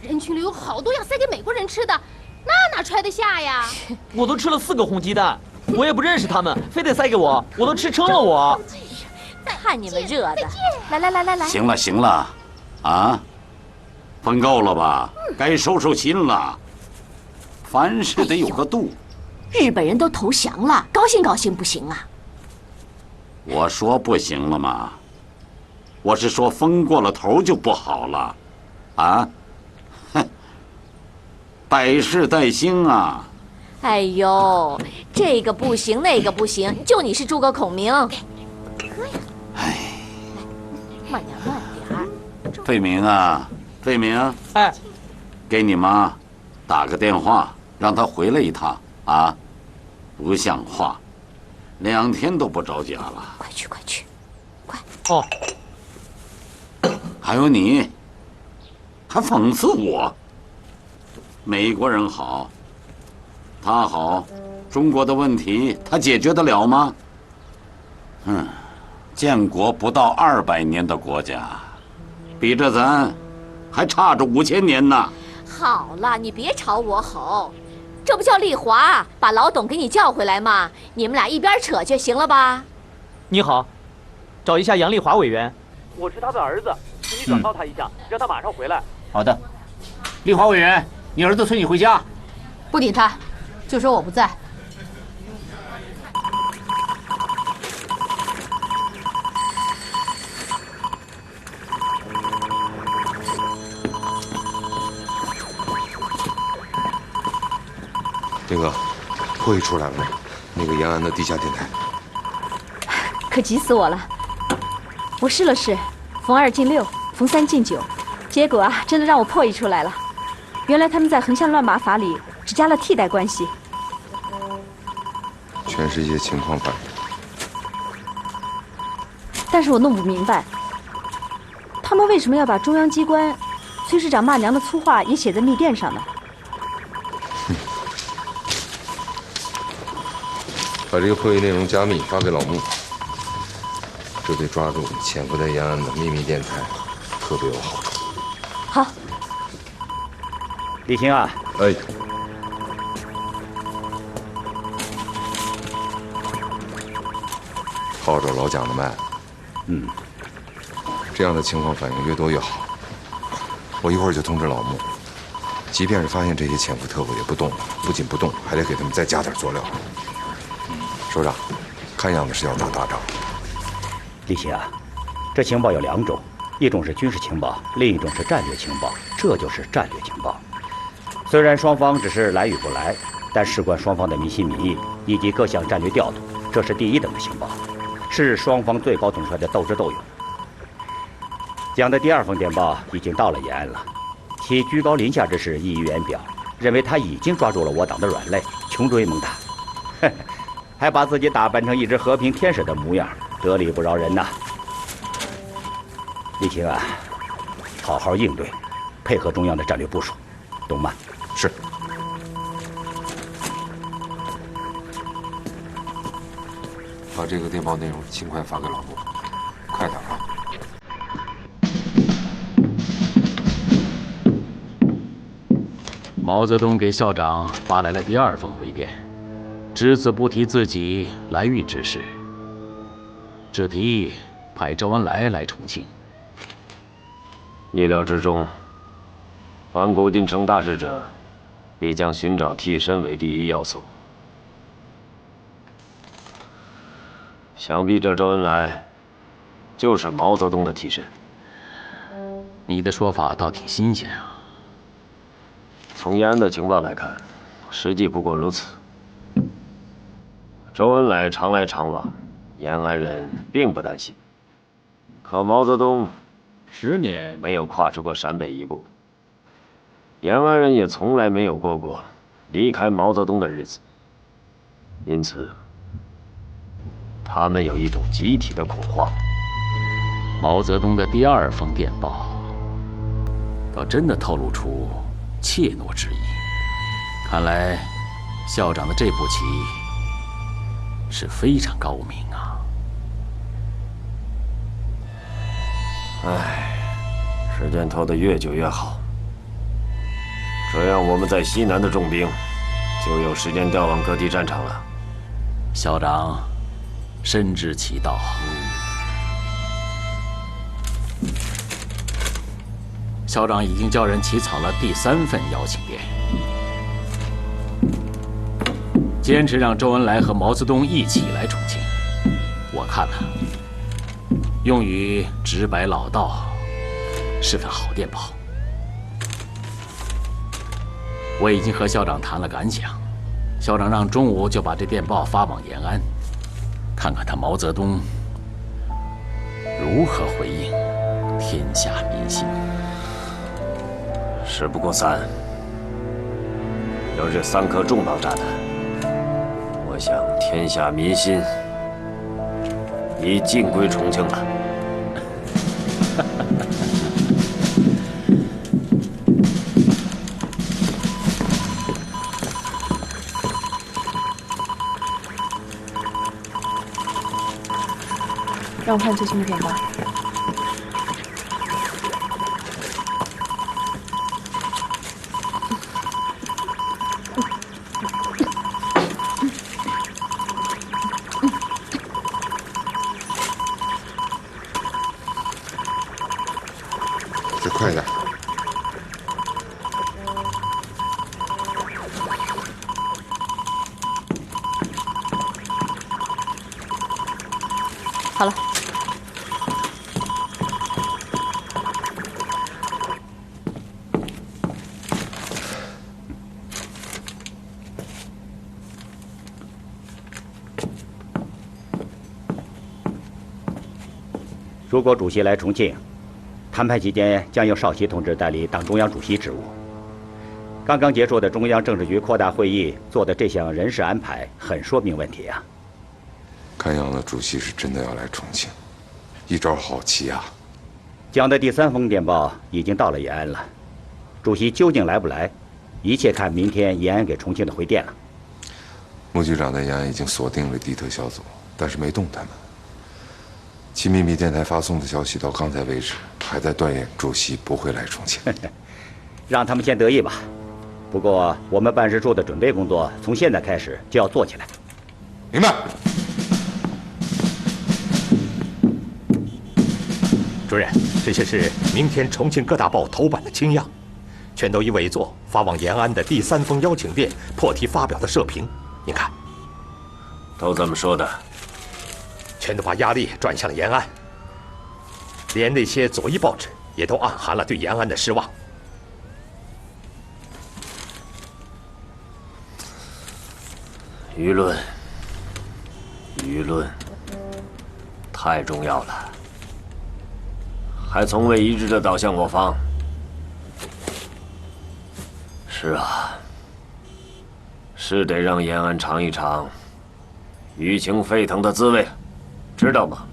Speaker 4: 人群里有好多要塞给美国人吃的，那哪揣得下呀？
Speaker 2: 我都吃了4个红鸡蛋，我也不认识他们，非得塞给我，我都吃撑了我。
Speaker 1: 看你们热的，来，
Speaker 17: 行了，啊，分够了吧？该收心了。凡事得有个度。
Speaker 1: 日本人都投降了，高兴不行啊？
Speaker 17: 我说不行了吗？我是说疯过了头就不好了，啊，哼，百事待兴啊。
Speaker 1: 哎呦，这个不行，那个不行，就你是诸葛孔明。
Speaker 17: 哎，
Speaker 1: 慢点。
Speaker 17: 费明啊，费明，
Speaker 2: 哎，
Speaker 17: 给你妈打个电话，让她回来一趟啊！不像话，2天都不着家了。
Speaker 1: 快去，快！
Speaker 2: 哦，
Speaker 17: 还有你，还讽刺我。美国人好，他好，中国的问题他解决得了吗？建国不到200年的国家，比着咱还差着5000年呢。
Speaker 1: 好了，你别朝我吼，这不叫丽华把老董给你叫回来吗？你们俩一边扯去，行了吧？
Speaker 2: 你好，找一下杨丽华委员。
Speaker 18: 我是他的儿子，请你转告他一下，让他马上回来。
Speaker 8: 好的，丽华委员，你儿子催你回家。
Speaker 3: 不理他，就说我不在。
Speaker 5: 丁哥，会议出来了吗？那个延安的地下电台。
Speaker 6: 可急死我了！我试了试，逢2进6，逢3进9，结果啊，真的让我破译出来了。原来他们在横向乱码法里只加了替代关系。
Speaker 5: 全世界情况反应。
Speaker 6: 但是我弄不明白，他们为什么要把中央机关崔市长骂娘的粗话也写在密电上呢？
Speaker 5: 把这个会议内容加密发给老穆，这对抓住潜伏在延安的秘密电台特别有好处。
Speaker 6: 好，
Speaker 10: 李青啊，
Speaker 5: 哎，号着老蒋的脉。这样的情况反应越多越好。我一会儿就通知老穆，即便是发现这些潜伏特务也不动，不仅不动，还得给他们再加点佐料。首长，看样子是要打大仗。
Speaker 10: 李青啊，这情报有2种，一种是军事情报，另一种是战略情报，这就是战略情报。虽然双方只是来与不来，但事关双方的民心民意以及各项战略调度，这是第1等的情报，是双方最高统帅的斗智斗勇。蒋的第2封电报已经到了延安了，其居高临下之势溢于言表，认为他已经抓住了我党的软肋，穷追猛打，还把自己打扮成一只和平天使的模样，得理不饶人呐。李青啊，好好应对，配合中央的战略部署，懂吗？
Speaker 5: 是。把这个电报内容尽快发给老穆，快点啊！
Speaker 8: 毛泽东给校长发来了第2封回电，只字不提自己来渝之事，只提派周恩来重庆。
Speaker 7: 意料之中，反古进城大事者必将寻找替身为第1要素。想必这周恩来就是毛泽东的替身。
Speaker 8: 你的说法倒挺新鲜啊。
Speaker 7: 从延安的情报来看，实际不过如此。周恩来常来常往，延安人并不担心。可毛泽东10年没有跨出过陕北一步，延安人也从来没有过离开毛泽东的日子，因此他们有一种集体的恐慌。
Speaker 8: 毛泽东的第2封电报，倒真的透露出怯懦之意。看来校长的这步棋是非常高明啊。
Speaker 7: 唉，时间拖得越久越好，这样我们在西南的重兵就有时间调往各地战场了。
Speaker 8: 校长深知其道。校长已经叫人起草了第3份邀请电，坚持让周恩来和毛泽东一起来重庆。我看了，用语直白老道，是份好电报。我已经和校长谈了感想，校长让中午就把这电报发往延安，看看他毛泽东如何回应天下民心。
Speaker 7: 事不过3，有这3颗重磅炸弹，我想天下民心已尽归重庆了。
Speaker 11: 让我看最新的电报。
Speaker 5: 再快点。
Speaker 3: 好了。
Speaker 10: 如果主席来重庆，谈判期间将由少奇同志代理党中央主席职务。刚刚结束的中央政治局扩大会议做的这项人事安排，很说明问题啊。
Speaker 5: 看样子主席是真的要来重庆，一招好棋啊！
Speaker 10: 蒋的第3封电报已经到了延安了，主席究竟来不来，一切看明天延安给重庆的回电了。
Speaker 5: 穆局长在延安已经锁定了地特小组，但是没动他们。其秘密电台发送的消息到刚才为止，还在断言主席不会来重庆。
Speaker 10: 让他们先得意吧。不过我们办事处的准备工作从现在开始就要做起来。
Speaker 5: 明白。
Speaker 16: 主任，这些是明天重庆各大报头版的清样，全都以伪作发往延安的第3封邀请电破题发表的社评。您看，
Speaker 7: 都这么说的。
Speaker 16: 全都把压力转向了延安，连那些左翼报纸也都暗含了对延安的失望。
Speaker 7: 舆论太重要了，还从未一致地倒向我方。是啊，是得让延安尝一尝舆情沸腾的滋味。知道吗？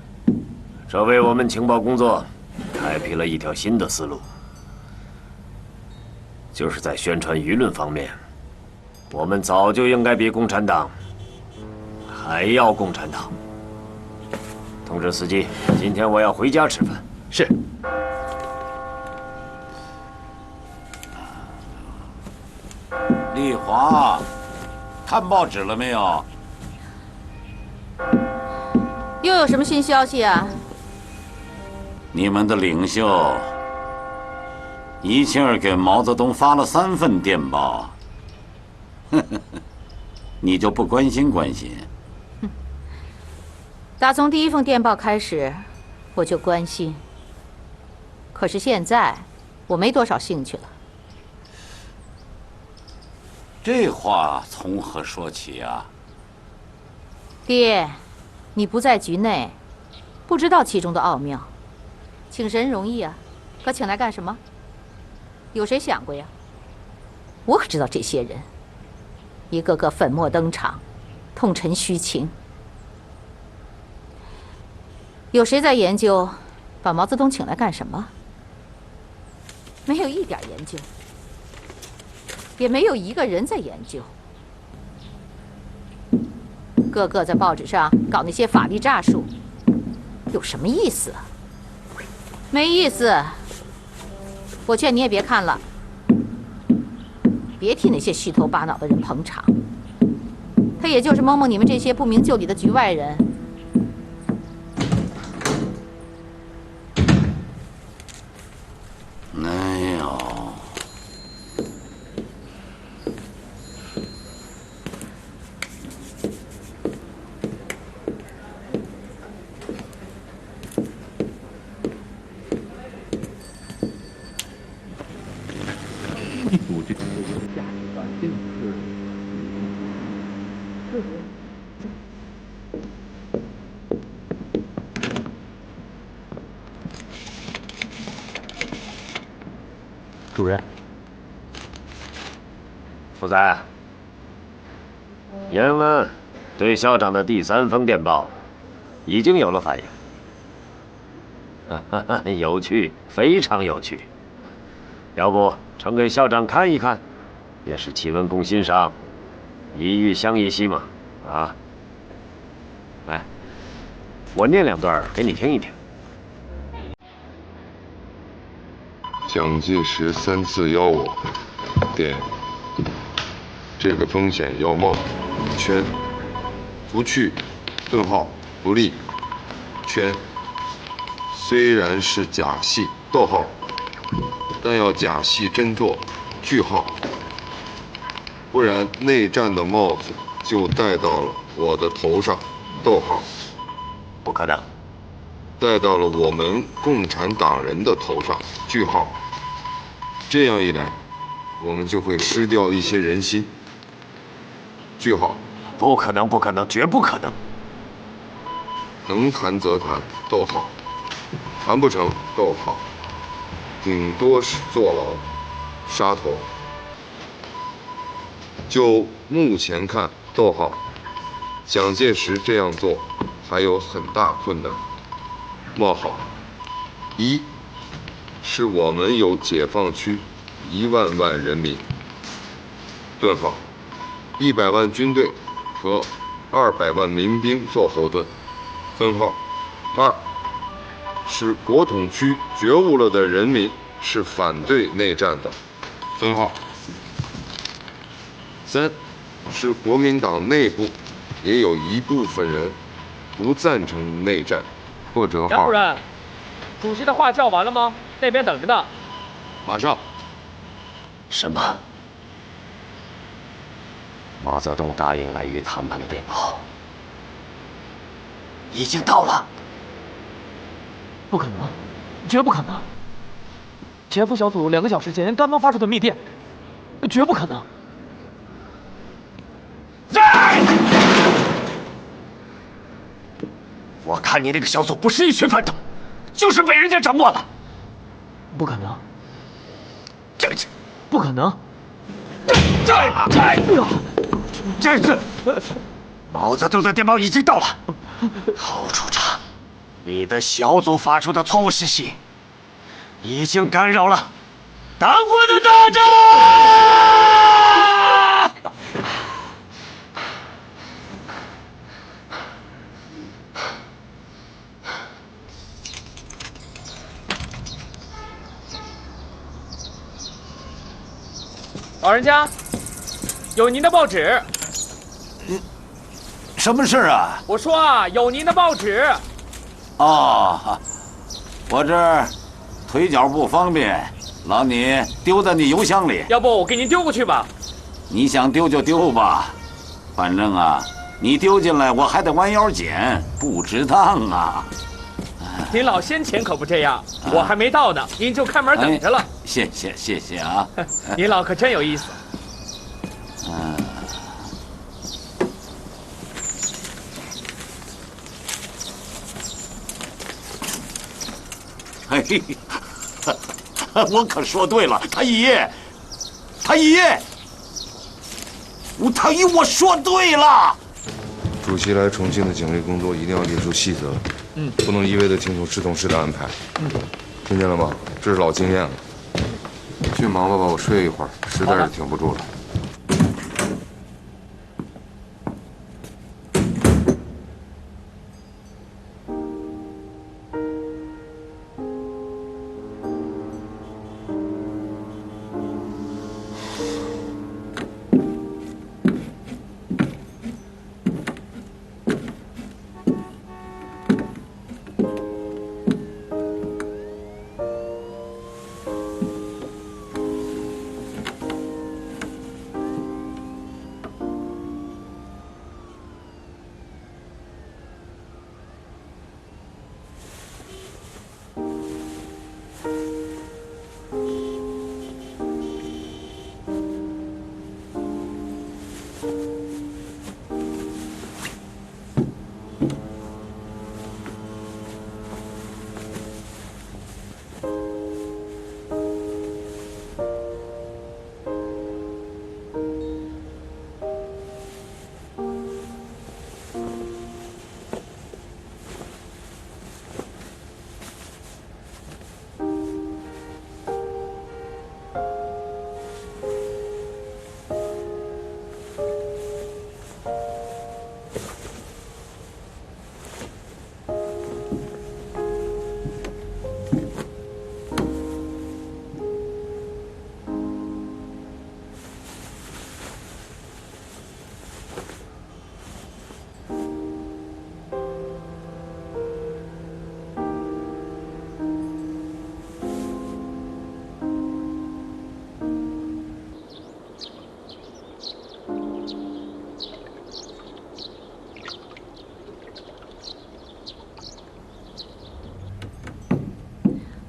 Speaker 7: 这为我们情报工作开辟了一条新的思路，就是在宣传舆论方面，我们早就应该比共产党还要共产党。通知司机，今天我要回家吃饭。
Speaker 16: 是。
Speaker 17: 丽华，看报纸了没有？
Speaker 3: 又有什么新消息啊？
Speaker 17: 你们的领袖一气儿给毛泽东发了3份电报，你就不关心关心？
Speaker 3: 打从第1封电报开始，我就关心。可是现在，我没多少兴趣了。
Speaker 17: 这话从何说起啊？
Speaker 3: 爹。你不在局内，不知道其中的奥妙。请神容易啊，可请来干什么？有谁想过呀？我可知道这些人，一个个粉墨登场，痛陈虚情。有谁在研究把毛泽东请来干什么？没有一点研究，也没有一个人在研究。个个在报纸上搞那些法律诈术，有什么意思啊？没意思。我劝你也别看了，别替那些虚头巴脑的人捧场。他也就是蒙蒙你们这些不明就里的局外人。
Speaker 17: 哎呦！
Speaker 16: 主任，
Speaker 7: 福仔，延安对校长的第3封电报已经有了反应，有趣，非常有趣。要不呈给校长看一看，也是启文共欣赏，以欲相依兮嘛。啊，来，我念2段给你听一听。
Speaker 5: 蒋介石3次邀我，点这个风险要冒，圈不去，顿号不利，圈虽然是假戏，逗号但要假戏真做，句号。不然内战的帽子就戴到了我的头上，逗号。
Speaker 16: 不可能。
Speaker 5: 戴到了我们共产党人的头上，句号。这样一来，我们就会失掉一些人心，句号。
Speaker 16: 不可能，不可能，绝不可能。
Speaker 5: 能谈则谈，逗号。谈不成，逗号。顶多是坐牢、杀头。就目前看，逗号，蒋介石这样做还有很大困难。冒号，一，是我们有解放区1万万人民。顿号，100万军队和200万民兵做后盾。分号。二，是国统区觉悟了的人民是反对内战的。分号。三，是国民党内部也有一部分人不赞成内战。或者
Speaker 18: 杨主任，主席的话叫完了吗？那边等着呢。
Speaker 5: 马上。
Speaker 16: 什么？毛泽东答应来渝谈判的电报已经到了。
Speaker 18: 不可能，绝不可能！前锋小组2个小时前刚刚发出的密电，绝不可能。
Speaker 16: 我看你这个小组不是一群反动，就是被人家掌握了。
Speaker 18: 不可能，不可能！
Speaker 16: 这是毛泽东的电报已经到了。侯处长，你的小组发出的错误信息，已经干扰了党国的大政。
Speaker 18: 老人家，有您的报纸。
Speaker 17: 什么事啊？
Speaker 18: 我说啊，有您的报纸。
Speaker 17: 哦，我这儿腿脚不方便，劳你丢在你邮箱里。
Speaker 18: 要不我给您丢过去吧？
Speaker 17: 你想丢就丢吧，反正啊，你丢进来我还得弯腰捡，不值当啊。
Speaker 18: 您老先前可不这样，我还没到呢，您就开门等着了。
Speaker 17: 谢谢啊！
Speaker 18: 您老可真有意思。
Speaker 17: 嘿，我可说对了，太医，我说对了。
Speaker 5: 主席来重庆的警卫工作一定要列出细则，不能一味的听从市同事的安排，听见了吗？这是老经验了。去忙吧，我睡一会儿，实在是挺不住了。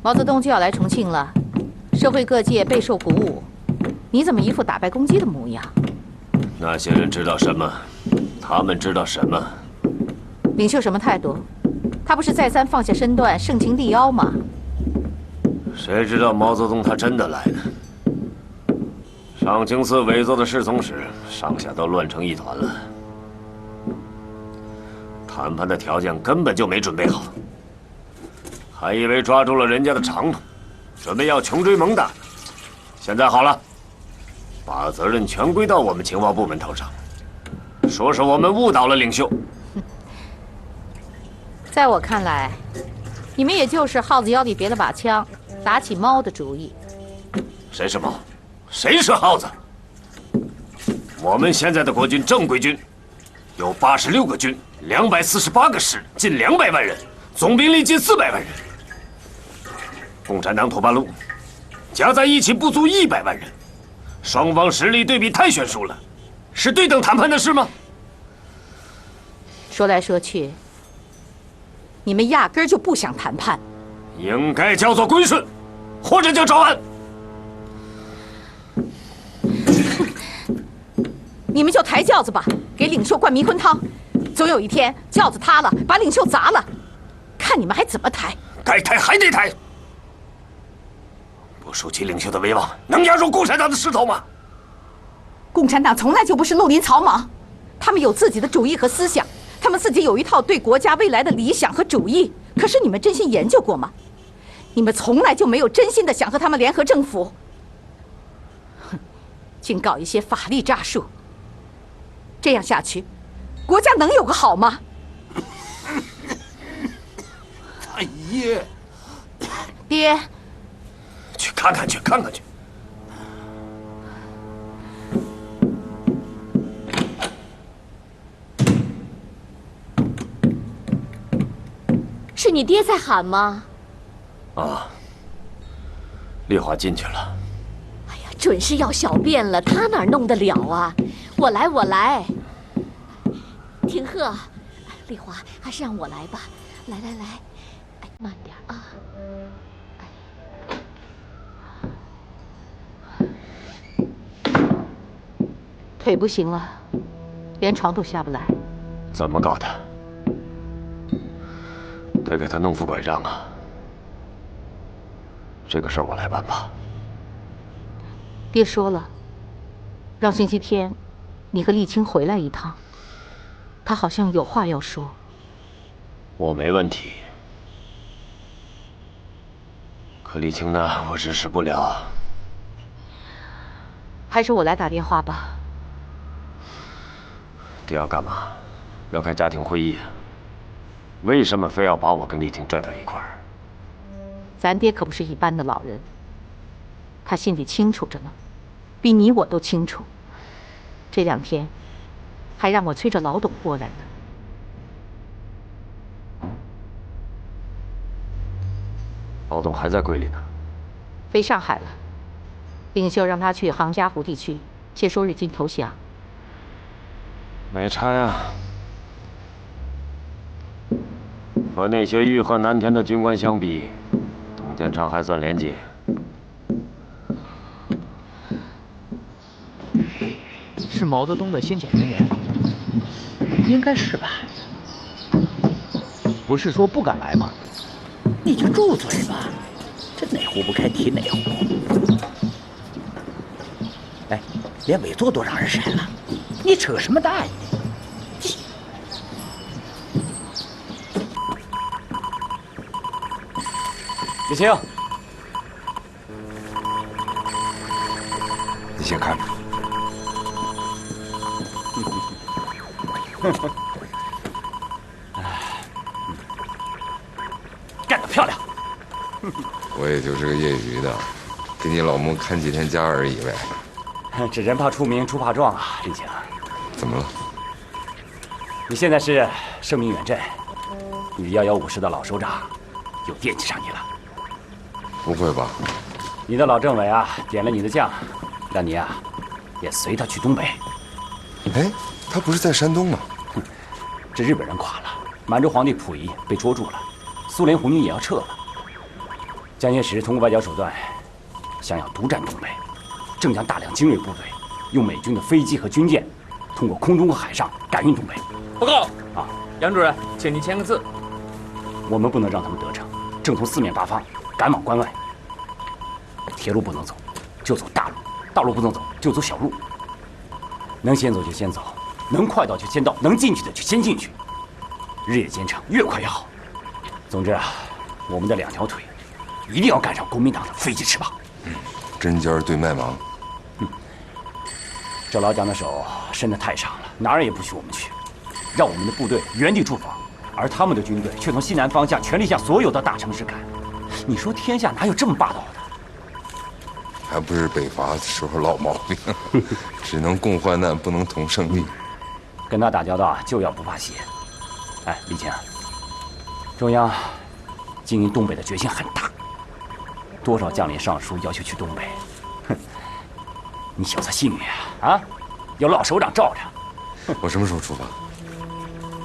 Speaker 3: 毛泽东就要来重庆了，社会各界备受鼓舞，你怎么一副打败公鸡的模样？
Speaker 7: 那些人知道什么？他们知道什么？
Speaker 3: 领袖什么态度？他不是再三放下身段，盛情力邀吗？
Speaker 7: 谁知道毛泽东他真的来了？上清寺委座的侍从使，上下都乱成一团了。谈判的条件根本就没准备好，还以为抓住了人家的长处，准备要穷追猛打。现在好了，把责任全归到我们情报部门头上，说是我们误导了领袖。
Speaker 3: 在我看来，你们也就是耗子腰里别了把枪，打起猫的主意。
Speaker 7: 谁是猫？谁是耗子？我们现在的国军正规军有86个军，248个师，近200万人，总兵力近400万人。共产党土八路加在一起不足100万人，双方实力对比太悬殊了，是对等谈判的事吗？
Speaker 3: 说来说去，你们压根儿就不想谈判，
Speaker 7: 应该叫做归顺，或者叫招安。
Speaker 3: 你们就抬轿子吧，给领袖灌迷魂汤，总有一天轿子塌了，把领袖砸了，看你们还怎么抬。
Speaker 7: 该抬还得抬，不竖起领袖的威望，能压住共产党的势头吗？
Speaker 3: 共产党从来就不是绿林草莽，他们有自己的主义和思想，他们自己有一套对国家未来的理想和主义。可是你们真心研究过吗？你们从来就没有真心的想和他们联合政府，哼，净搞一些法律诈术。这样下去，国家能有个好吗？
Speaker 7: 哎呀，
Speaker 3: 爹，
Speaker 7: 去看看去，看看去。
Speaker 1: 是你爹在喊吗？
Speaker 7: 啊，丽华进去了。
Speaker 1: 哎呀，准是要小便了，他哪弄得了啊？我来，我来。廷鹤，丽华，还是让我来吧。来来来，哎，慢点啊。
Speaker 3: 腿不行了，连床都下不来。
Speaker 7: 怎么搞的？得给他弄副拐杖啊。这个事儿我来办吧。
Speaker 3: 爹说了，让星期天你和丽青回来一趟，他好像有话要说。
Speaker 7: 我没问题，可丽青呢，我指使不了。
Speaker 3: 还是我来打电话吧。
Speaker 7: 爹要干嘛？要开家庭会议？为什么非要把我跟丽青拽到一块儿？
Speaker 3: 咱爹可不是一般的老人，他心里清楚着呢，比你我都清楚。这2天还让我催着老董过来呢。
Speaker 7: 老董还在桂林呢，
Speaker 3: 飞上海了。领袖让他去杭嘉湖地区接收日军投降。
Speaker 7: 没差呀，和那些欲壑难填的军官相比，董建昌还算廉洁。
Speaker 18: 是毛泽东的先遣人员，应该是吧？不是说不敢来吗？
Speaker 19: 你就住嘴吧，这哪壶不开提哪壶。哎，连委座都让人删了，你扯什么淡呀？
Speaker 13: 李青，
Speaker 9: 你先看着。
Speaker 13: 干得漂亮！
Speaker 5: 我也就是个业余的，给你老穆看几天家而已呗。
Speaker 13: 这人怕出名，猪怕壮啊，李青。
Speaker 5: 怎么了？
Speaker 13: 你现在是声名远震，你的115师的老首长又惦记上你了。
Speaker 5: 不会吧？
Speaker 13: 你的老政委啊，点了你的将，让你啊也随他去东北。
Speaker 5: 哎，他不是在山东吗？
Speaker 13: 这日本人垮了，满洲皇帝溥仪被捉住了，苏联红军也要撤了。蒋介石通过外交手段，想要独占东北，正将大量精锐部队用美军的飞机和军舰，通过空中和海上赶运东北。
Speaker 8: 报告啊，杨主任，请您签个字。
Speaker 13: 我们不能让他们得逞，正从四面八方赶往关外。铁路不能走，就走大路；大路不能走，就走小路。能先走就先走，能快到就先到，能进去的就先进去，日夜兼程，越快越好。总之啊，我们的2条腿一定要赶上国民党的飞机翅膀。
Speaker 5: 针尖对麦芒。
Speaker 13: 这老蒋的手伸得太长了，哪儿也不许我们去，让我们的部队原地驻防，而他们的军队却从西南方向全力向所有的大城市赶。你说天下哪有这么霸道的？
Speaker 5: 还不是北伐时候老毛病，只能共患难，不能同胜利。
Speaker 13: 跟他打交道就要不怕血。哎，李青，中央经营东北的决心很大，多少将领上书要求去东北，哼，你小子幸运啊，有老首长罩着。
Speaker 5: 我什么时候出发？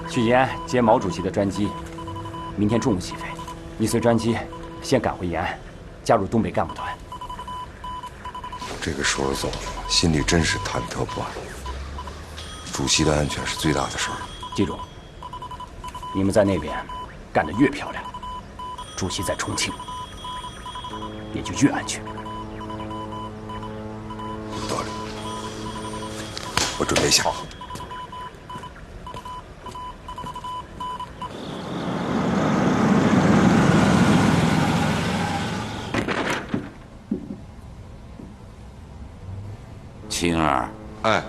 Speaker 13: 去延安接毛主席的专机，明天中午起飞。你随专机先赶回延安，加入东北干部团。
Speaker 5: 这个时候走，心里真是忐忑不安。主席的安全是最大的事儿。
Speaker 13: 记住，你们在那边干得越漂亮，主席在重庆也就越安全。
Speaker 5: 有道理，我准备一下。
Speaker 17: 青儿，
Speaker 5: 哎，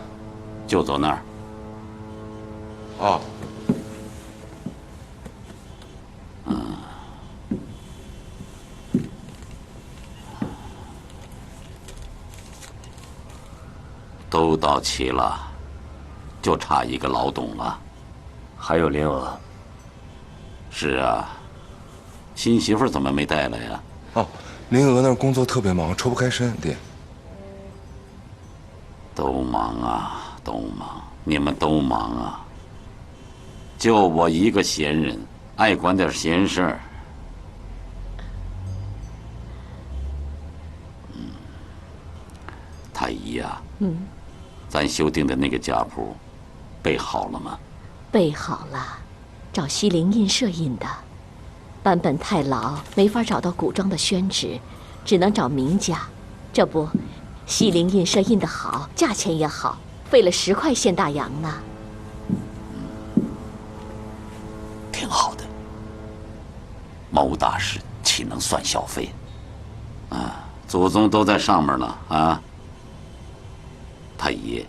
Speaker 17: 就走那儿。
Speaker 5: 哦。都到齐了，就差一个老董了。
Speaker 7: 还有林娥。
Speaker 17: 是啊，新媳妇怎么没带来呀？
Speaker 5: 哦，林娥那儿工作特别忙，抽不开身，爹。
Speaker 17: 都忙啊，都忙，你们都忙啊。就我一个闲人，爱管点闲事儿。太医呀，咱修订的那个家谱，备好了吗？
Speaker 1: 备好了，找西泠印社印的，版本太老，没法找到古装的宣纸，只能找名家。这不，西泠印社印得好，价钱也好，费了10块现大洋呢。
Speaker 17: 挺好的。谋大事岂能算小费？啊，祖宗都在上面了啊。太医，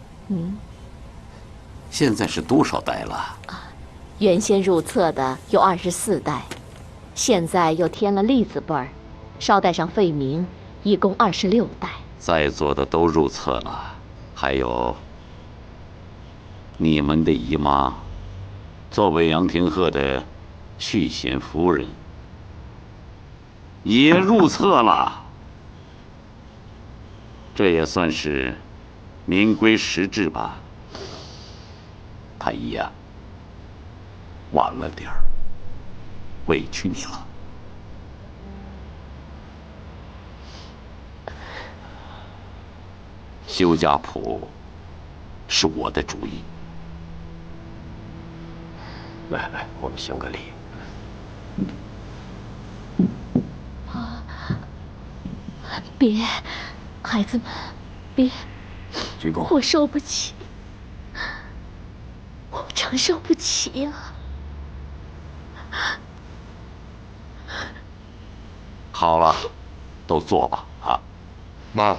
Speaker 17: 现在是多少代了？
Speaker 1: 原先入册的有24代，现在又添了栗子辈儿，捎带上废名，一共26代。
Speaker 17: 在座的都入册了，还有你们的姨妈，作为杨廷鹤的续弦夫人，也入册了。这也算是名归实至吧。太医呀，晚了点儿，委屈你了。修家谱是我的主意。
Speaker 7: 来来，我们行个礼。
Speaker 1: 别，孩子们，别！
Speaker 7: 鞠躬。
Speaker 1: 我受不起，我承受不起呀！
Speaker 17: 好了，都坐吧啊。
Speaker 5: 妈。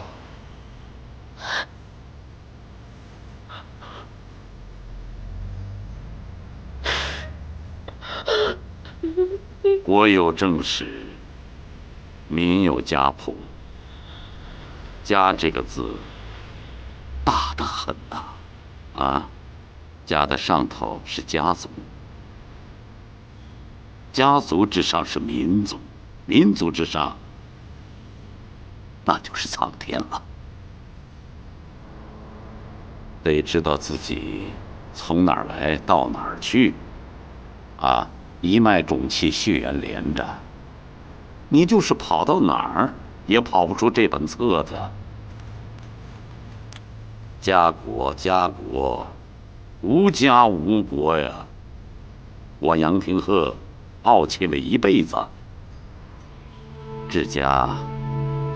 Speaker 17: 国有正史，民有家谱。家这个字，大得很呐，啊，家的上头是家族，家族之上是民族，民族之上，那就是苍天了。得知道自己从哪儿来到哪儿去，啊。一脉种气，血缘连着，你就是跑到哪儿，也跑不出这本册子。家国家国，无家无国呀！我杨廷鹤傲气了一辈子，治家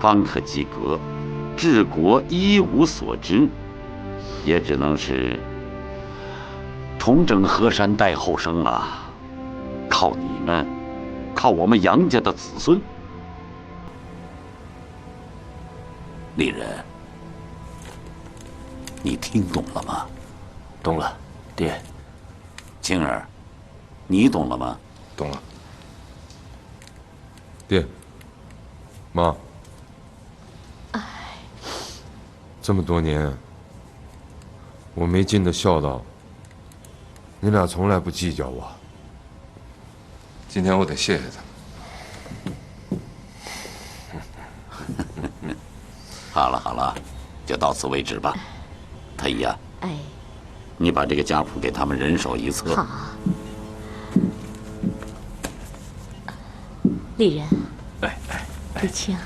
Speaker 17: 方可及格，治国一无所知，也只能是重整河山待后生了。靠你们，靠我们杨家的子孙。丽人，你听懂了吗？
Speaker 7: 懂了，爹。
Speaker 17: 青儿，你懂了吗？
Speaker 5: 懂了。爹，妈，这么多年，我没尽的孝道，你俩从来不计较我。今天我得谢谢他们。
Speaker 17: 好了好了，就到此为止吧。太医啊，
Speaker 1: 哎，
Speaker 17: 你把这个家谱给他们人手一册。
Speaker 1: 好。丽人，李青，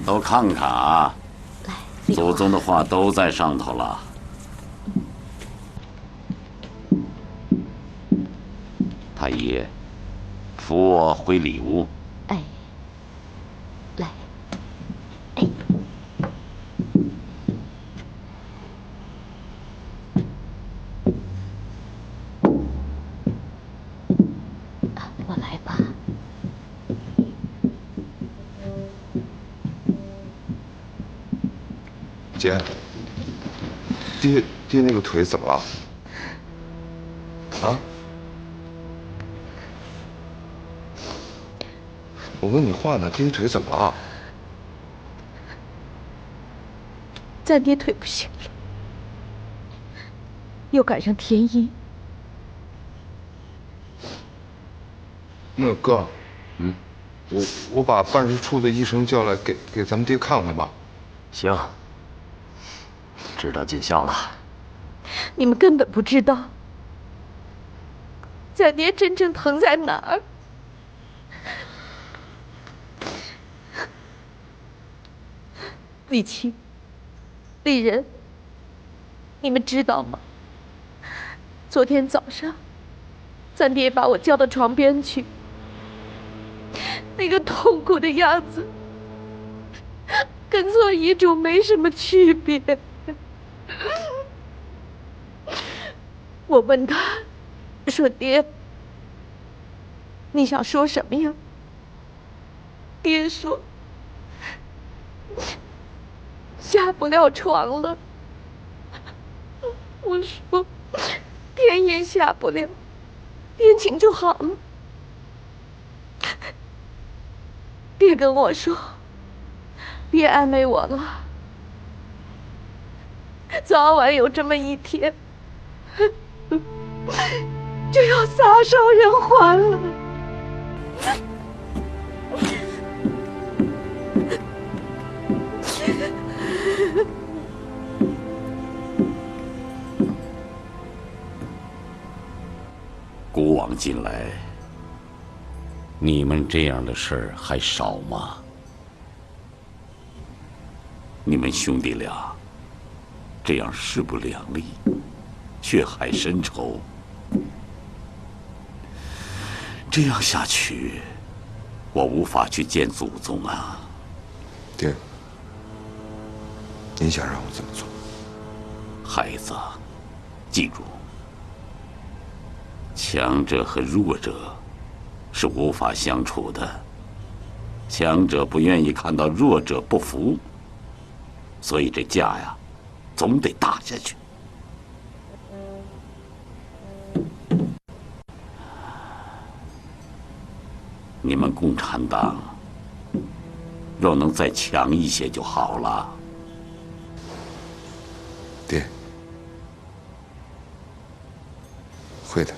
Speaker 17: 都看看啊，祖宗的话都在上头了。太医，扶我回里屋。
Speaker 1: 哎，来，我来吧。
Speaker 5: 姐，爹那个腿怎么了？啊？我问你话呢，爹腿怎么了？
Speaker 6: 咱爹腿不行了，又赶上天阴。
Speaker 5: 那哥，我把办事处的医生叫来，给咱们爹看看吧。
Speaker 7: 行，知道尽孝了。
Speaker 6: 你们根本不知道，咱爹真正疼在哪儿。李青、丽人，你们知道吗？昨天早上，咱爹把我叫到床边去，那个痛苦的样子，跟做遗嘱没什么区别。我问他，说爹，你想说什么呀？爹说，下不了床了。我说，天也下不了，天晴就好了。爹跟我说，别安慰我了，早晚有这么一天，就要撒手人寰了。
Speaker 17: 古往今来，你们这样的事儿还少吗？你们兄弟俩这样势不两立，血海深仇，这样下去，我无法去见祖宗啊！
Speaker 5: 爹，您想让我怎么做？
Speaker 17: 孩子，记住，强者和弱者是无法相处的。强者不愿意看到弱者不服，所以这架呀，总得打下去。你们共产党若能再强一些就好了。
Speaker 5: 爹，会的。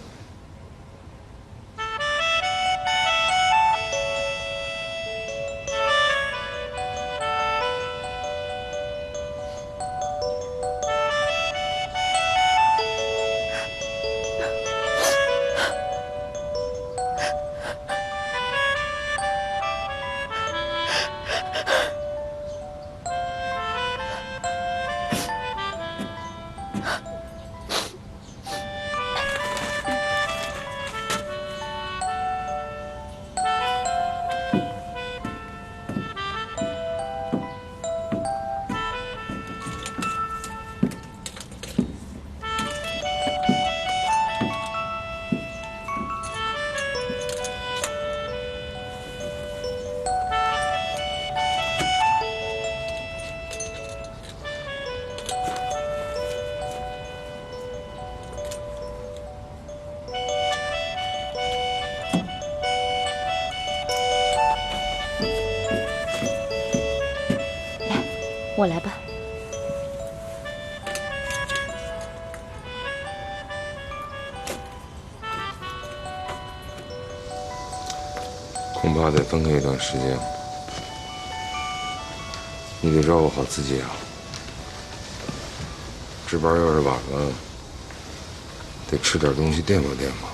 Speaker 6: 我来吧。
Speaker 5: 恐怕得分开一段时间，你得照顾好自己啊。值班要是晚了，得吃点东西垫吧垫吧。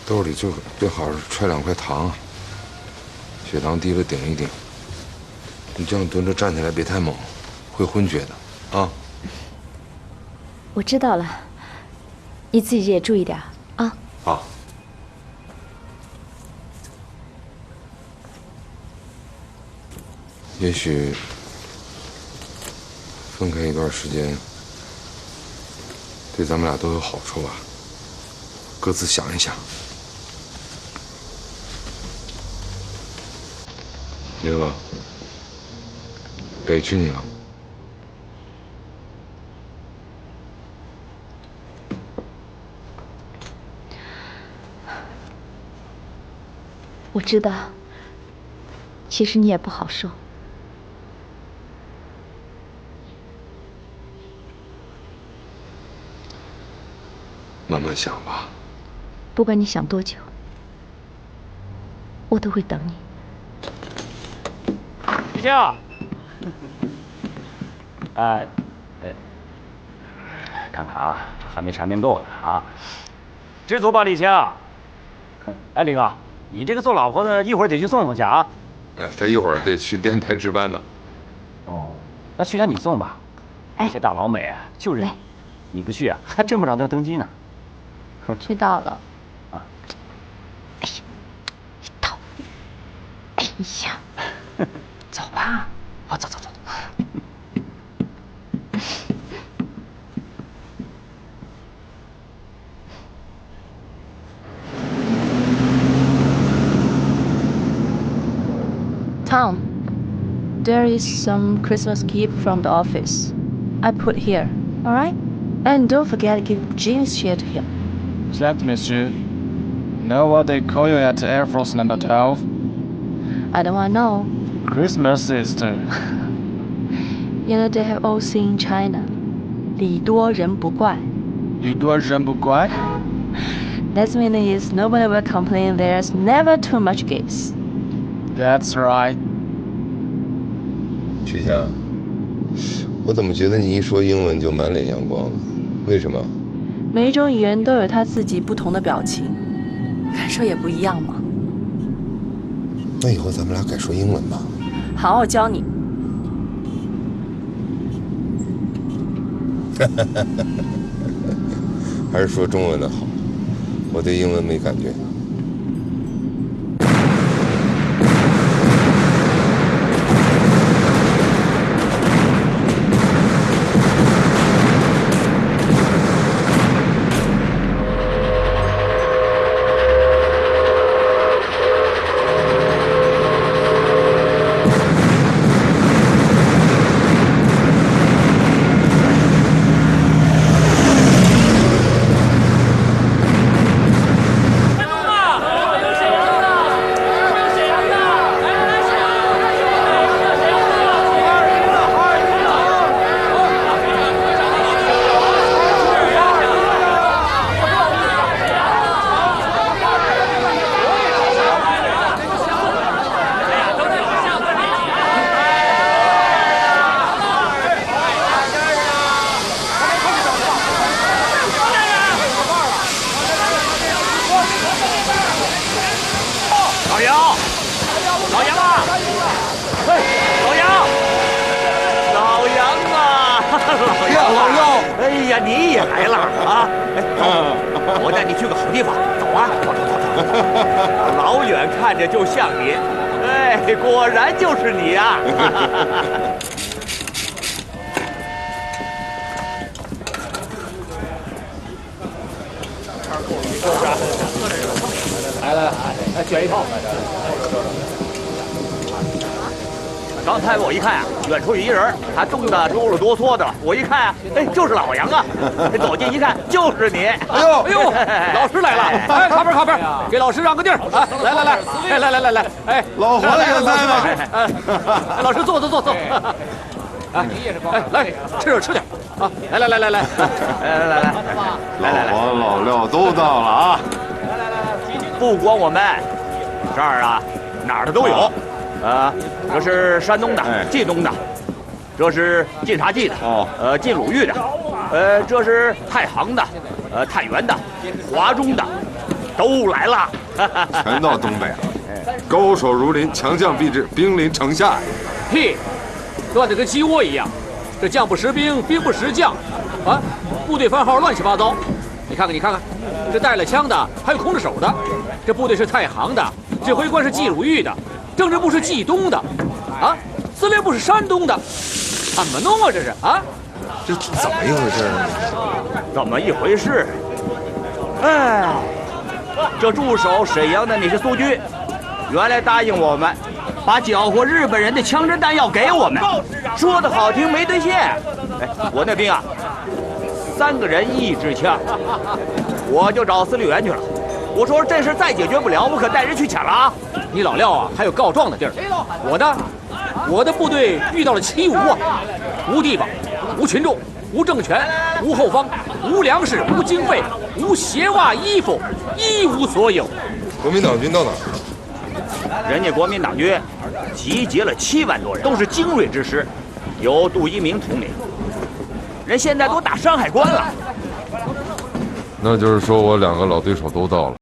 Speaker 5: 兜里最好是揣2块糖，血糖低了顶一顶。你这样蹲着站起来别太猛，会昏厥的啊。
Speaker 6: 我知道了，你自己也注意点啊。
Speaker 5: 好。也许分开一段时间，对咱们俩都有好处吧。各自想一想。林哥，委屈你了。
Speaker 6: 我知道，其实你也不好受。
Speaker 5: 慢慢想吧。
Speaker 6: 不管你想多久，我都会等你。
Speaker 13: 李青，看看啊，还没缠绵够呢啊，知足吧，李青。哎，林哥，你这个做老婆的，一会儿得去送去啊。
Speaker 5: 这一会儿得去电台值班呢。
Speaker 13: 哦，那去年你送吧。哎，这大老美啊，就是你不去啊，还挣不着那登基呢。
Speaker 6: 知道了。
Speaker 13: 啊。
Speaker 6: 哎呀，你讨厌！哎呀，走吧。
Speaker 13: 好，走。
Speaker 11: Tom, there is some Christmas gift from the office. I put here, all right? And don't forget to give Jean's share to him.
Speaker 18: That, monsieur. Know what they call you at Air Force number 12?
Speaker 11: I don't want to know.
Speaker 18: Christmas sister.
Speaker 11: You know they have old saying in China, 礼多人不怪.
Speaker 18: 礼多人不怪?
Speaker 11: That meaning is nobody will complain there's never too much gifts.
Speaker 18: That's right.
Speaker 5: 曲霞，我怎么觉得你一说英文就满脸阳光了？为什么？
Speaker 11: 每一种语言都有它自己不同的表情，感受也不一样嘛。
Speaker 5: 那以后咱们俩改说英文吧。
Speaker 11: 好，我教你。
Speaker 5: 还是说中文的好，我对英文没感觉。
Speaker 10: 我带你去个好地方，走啊！走！老远看着就像你，哎，果然就是你啊！来，选一套。刚才我一看啊，远处有一人，他冻得哆里哆嗦的。我一看，哎，就是老杨啊！走近一看，就是你。
Speaker 8: 哎呦，老师来了！哎，靠边靠边，给老师让个地儿啊！来，哎，
Speaker 9: 老黄也在吗？
Speaker 8: 哎，老师坐。哎，来吃点啊！来，
Speaker 9: 老黄老廖都到了啊！
Speaker 10: 不光我们这儿啊，哪儿的都有。这是山东的，晋东的，这是晋察冀的，晋鲁豫的，这是太行的，太原的，华中的，都来了。
Speaker 5: 全到东北了，高手如林，强将必至，兵临城下。
Speaker 8: 屁，乱得跟鸡窝一样。这将不识兵，兵不识将，啊，部队番号乱七八糟。你看看，这带了枪的，还有空着手的。这部队是太行的，指挥官是冀鲁豫的，政治部是冀东的，啊，司令部是山东的，怎么弄啊？这是啊？
Speaker 5: 这怎么一回事？
Speaker 10: 怎么一回事？哎，这驻守沈阳的你是苏军，原来答应我们，把缴获日本人的枪支弹药给我们，说的好听没兑现。哎，我那兵啊，3个人1支枪，我就找司令员去了。我说这事再解决不了，我可带人去抢了啊！
Speaker 8: 你老廖啊，还有告状的地儿。我的部队遇到了7无啊，无地方，无群众，无政权，无后方，无粮食，无经费，无鞋袜衣服，一无所有。
Speaker 5: 国民党军到哪儿？
Speaker 10: 人家国民党军集结了7万多人，都是精锐之师，由杜一鸣统领。人现在都打山海关了。
Speaker 5: 那就是说我2个老对手都到了。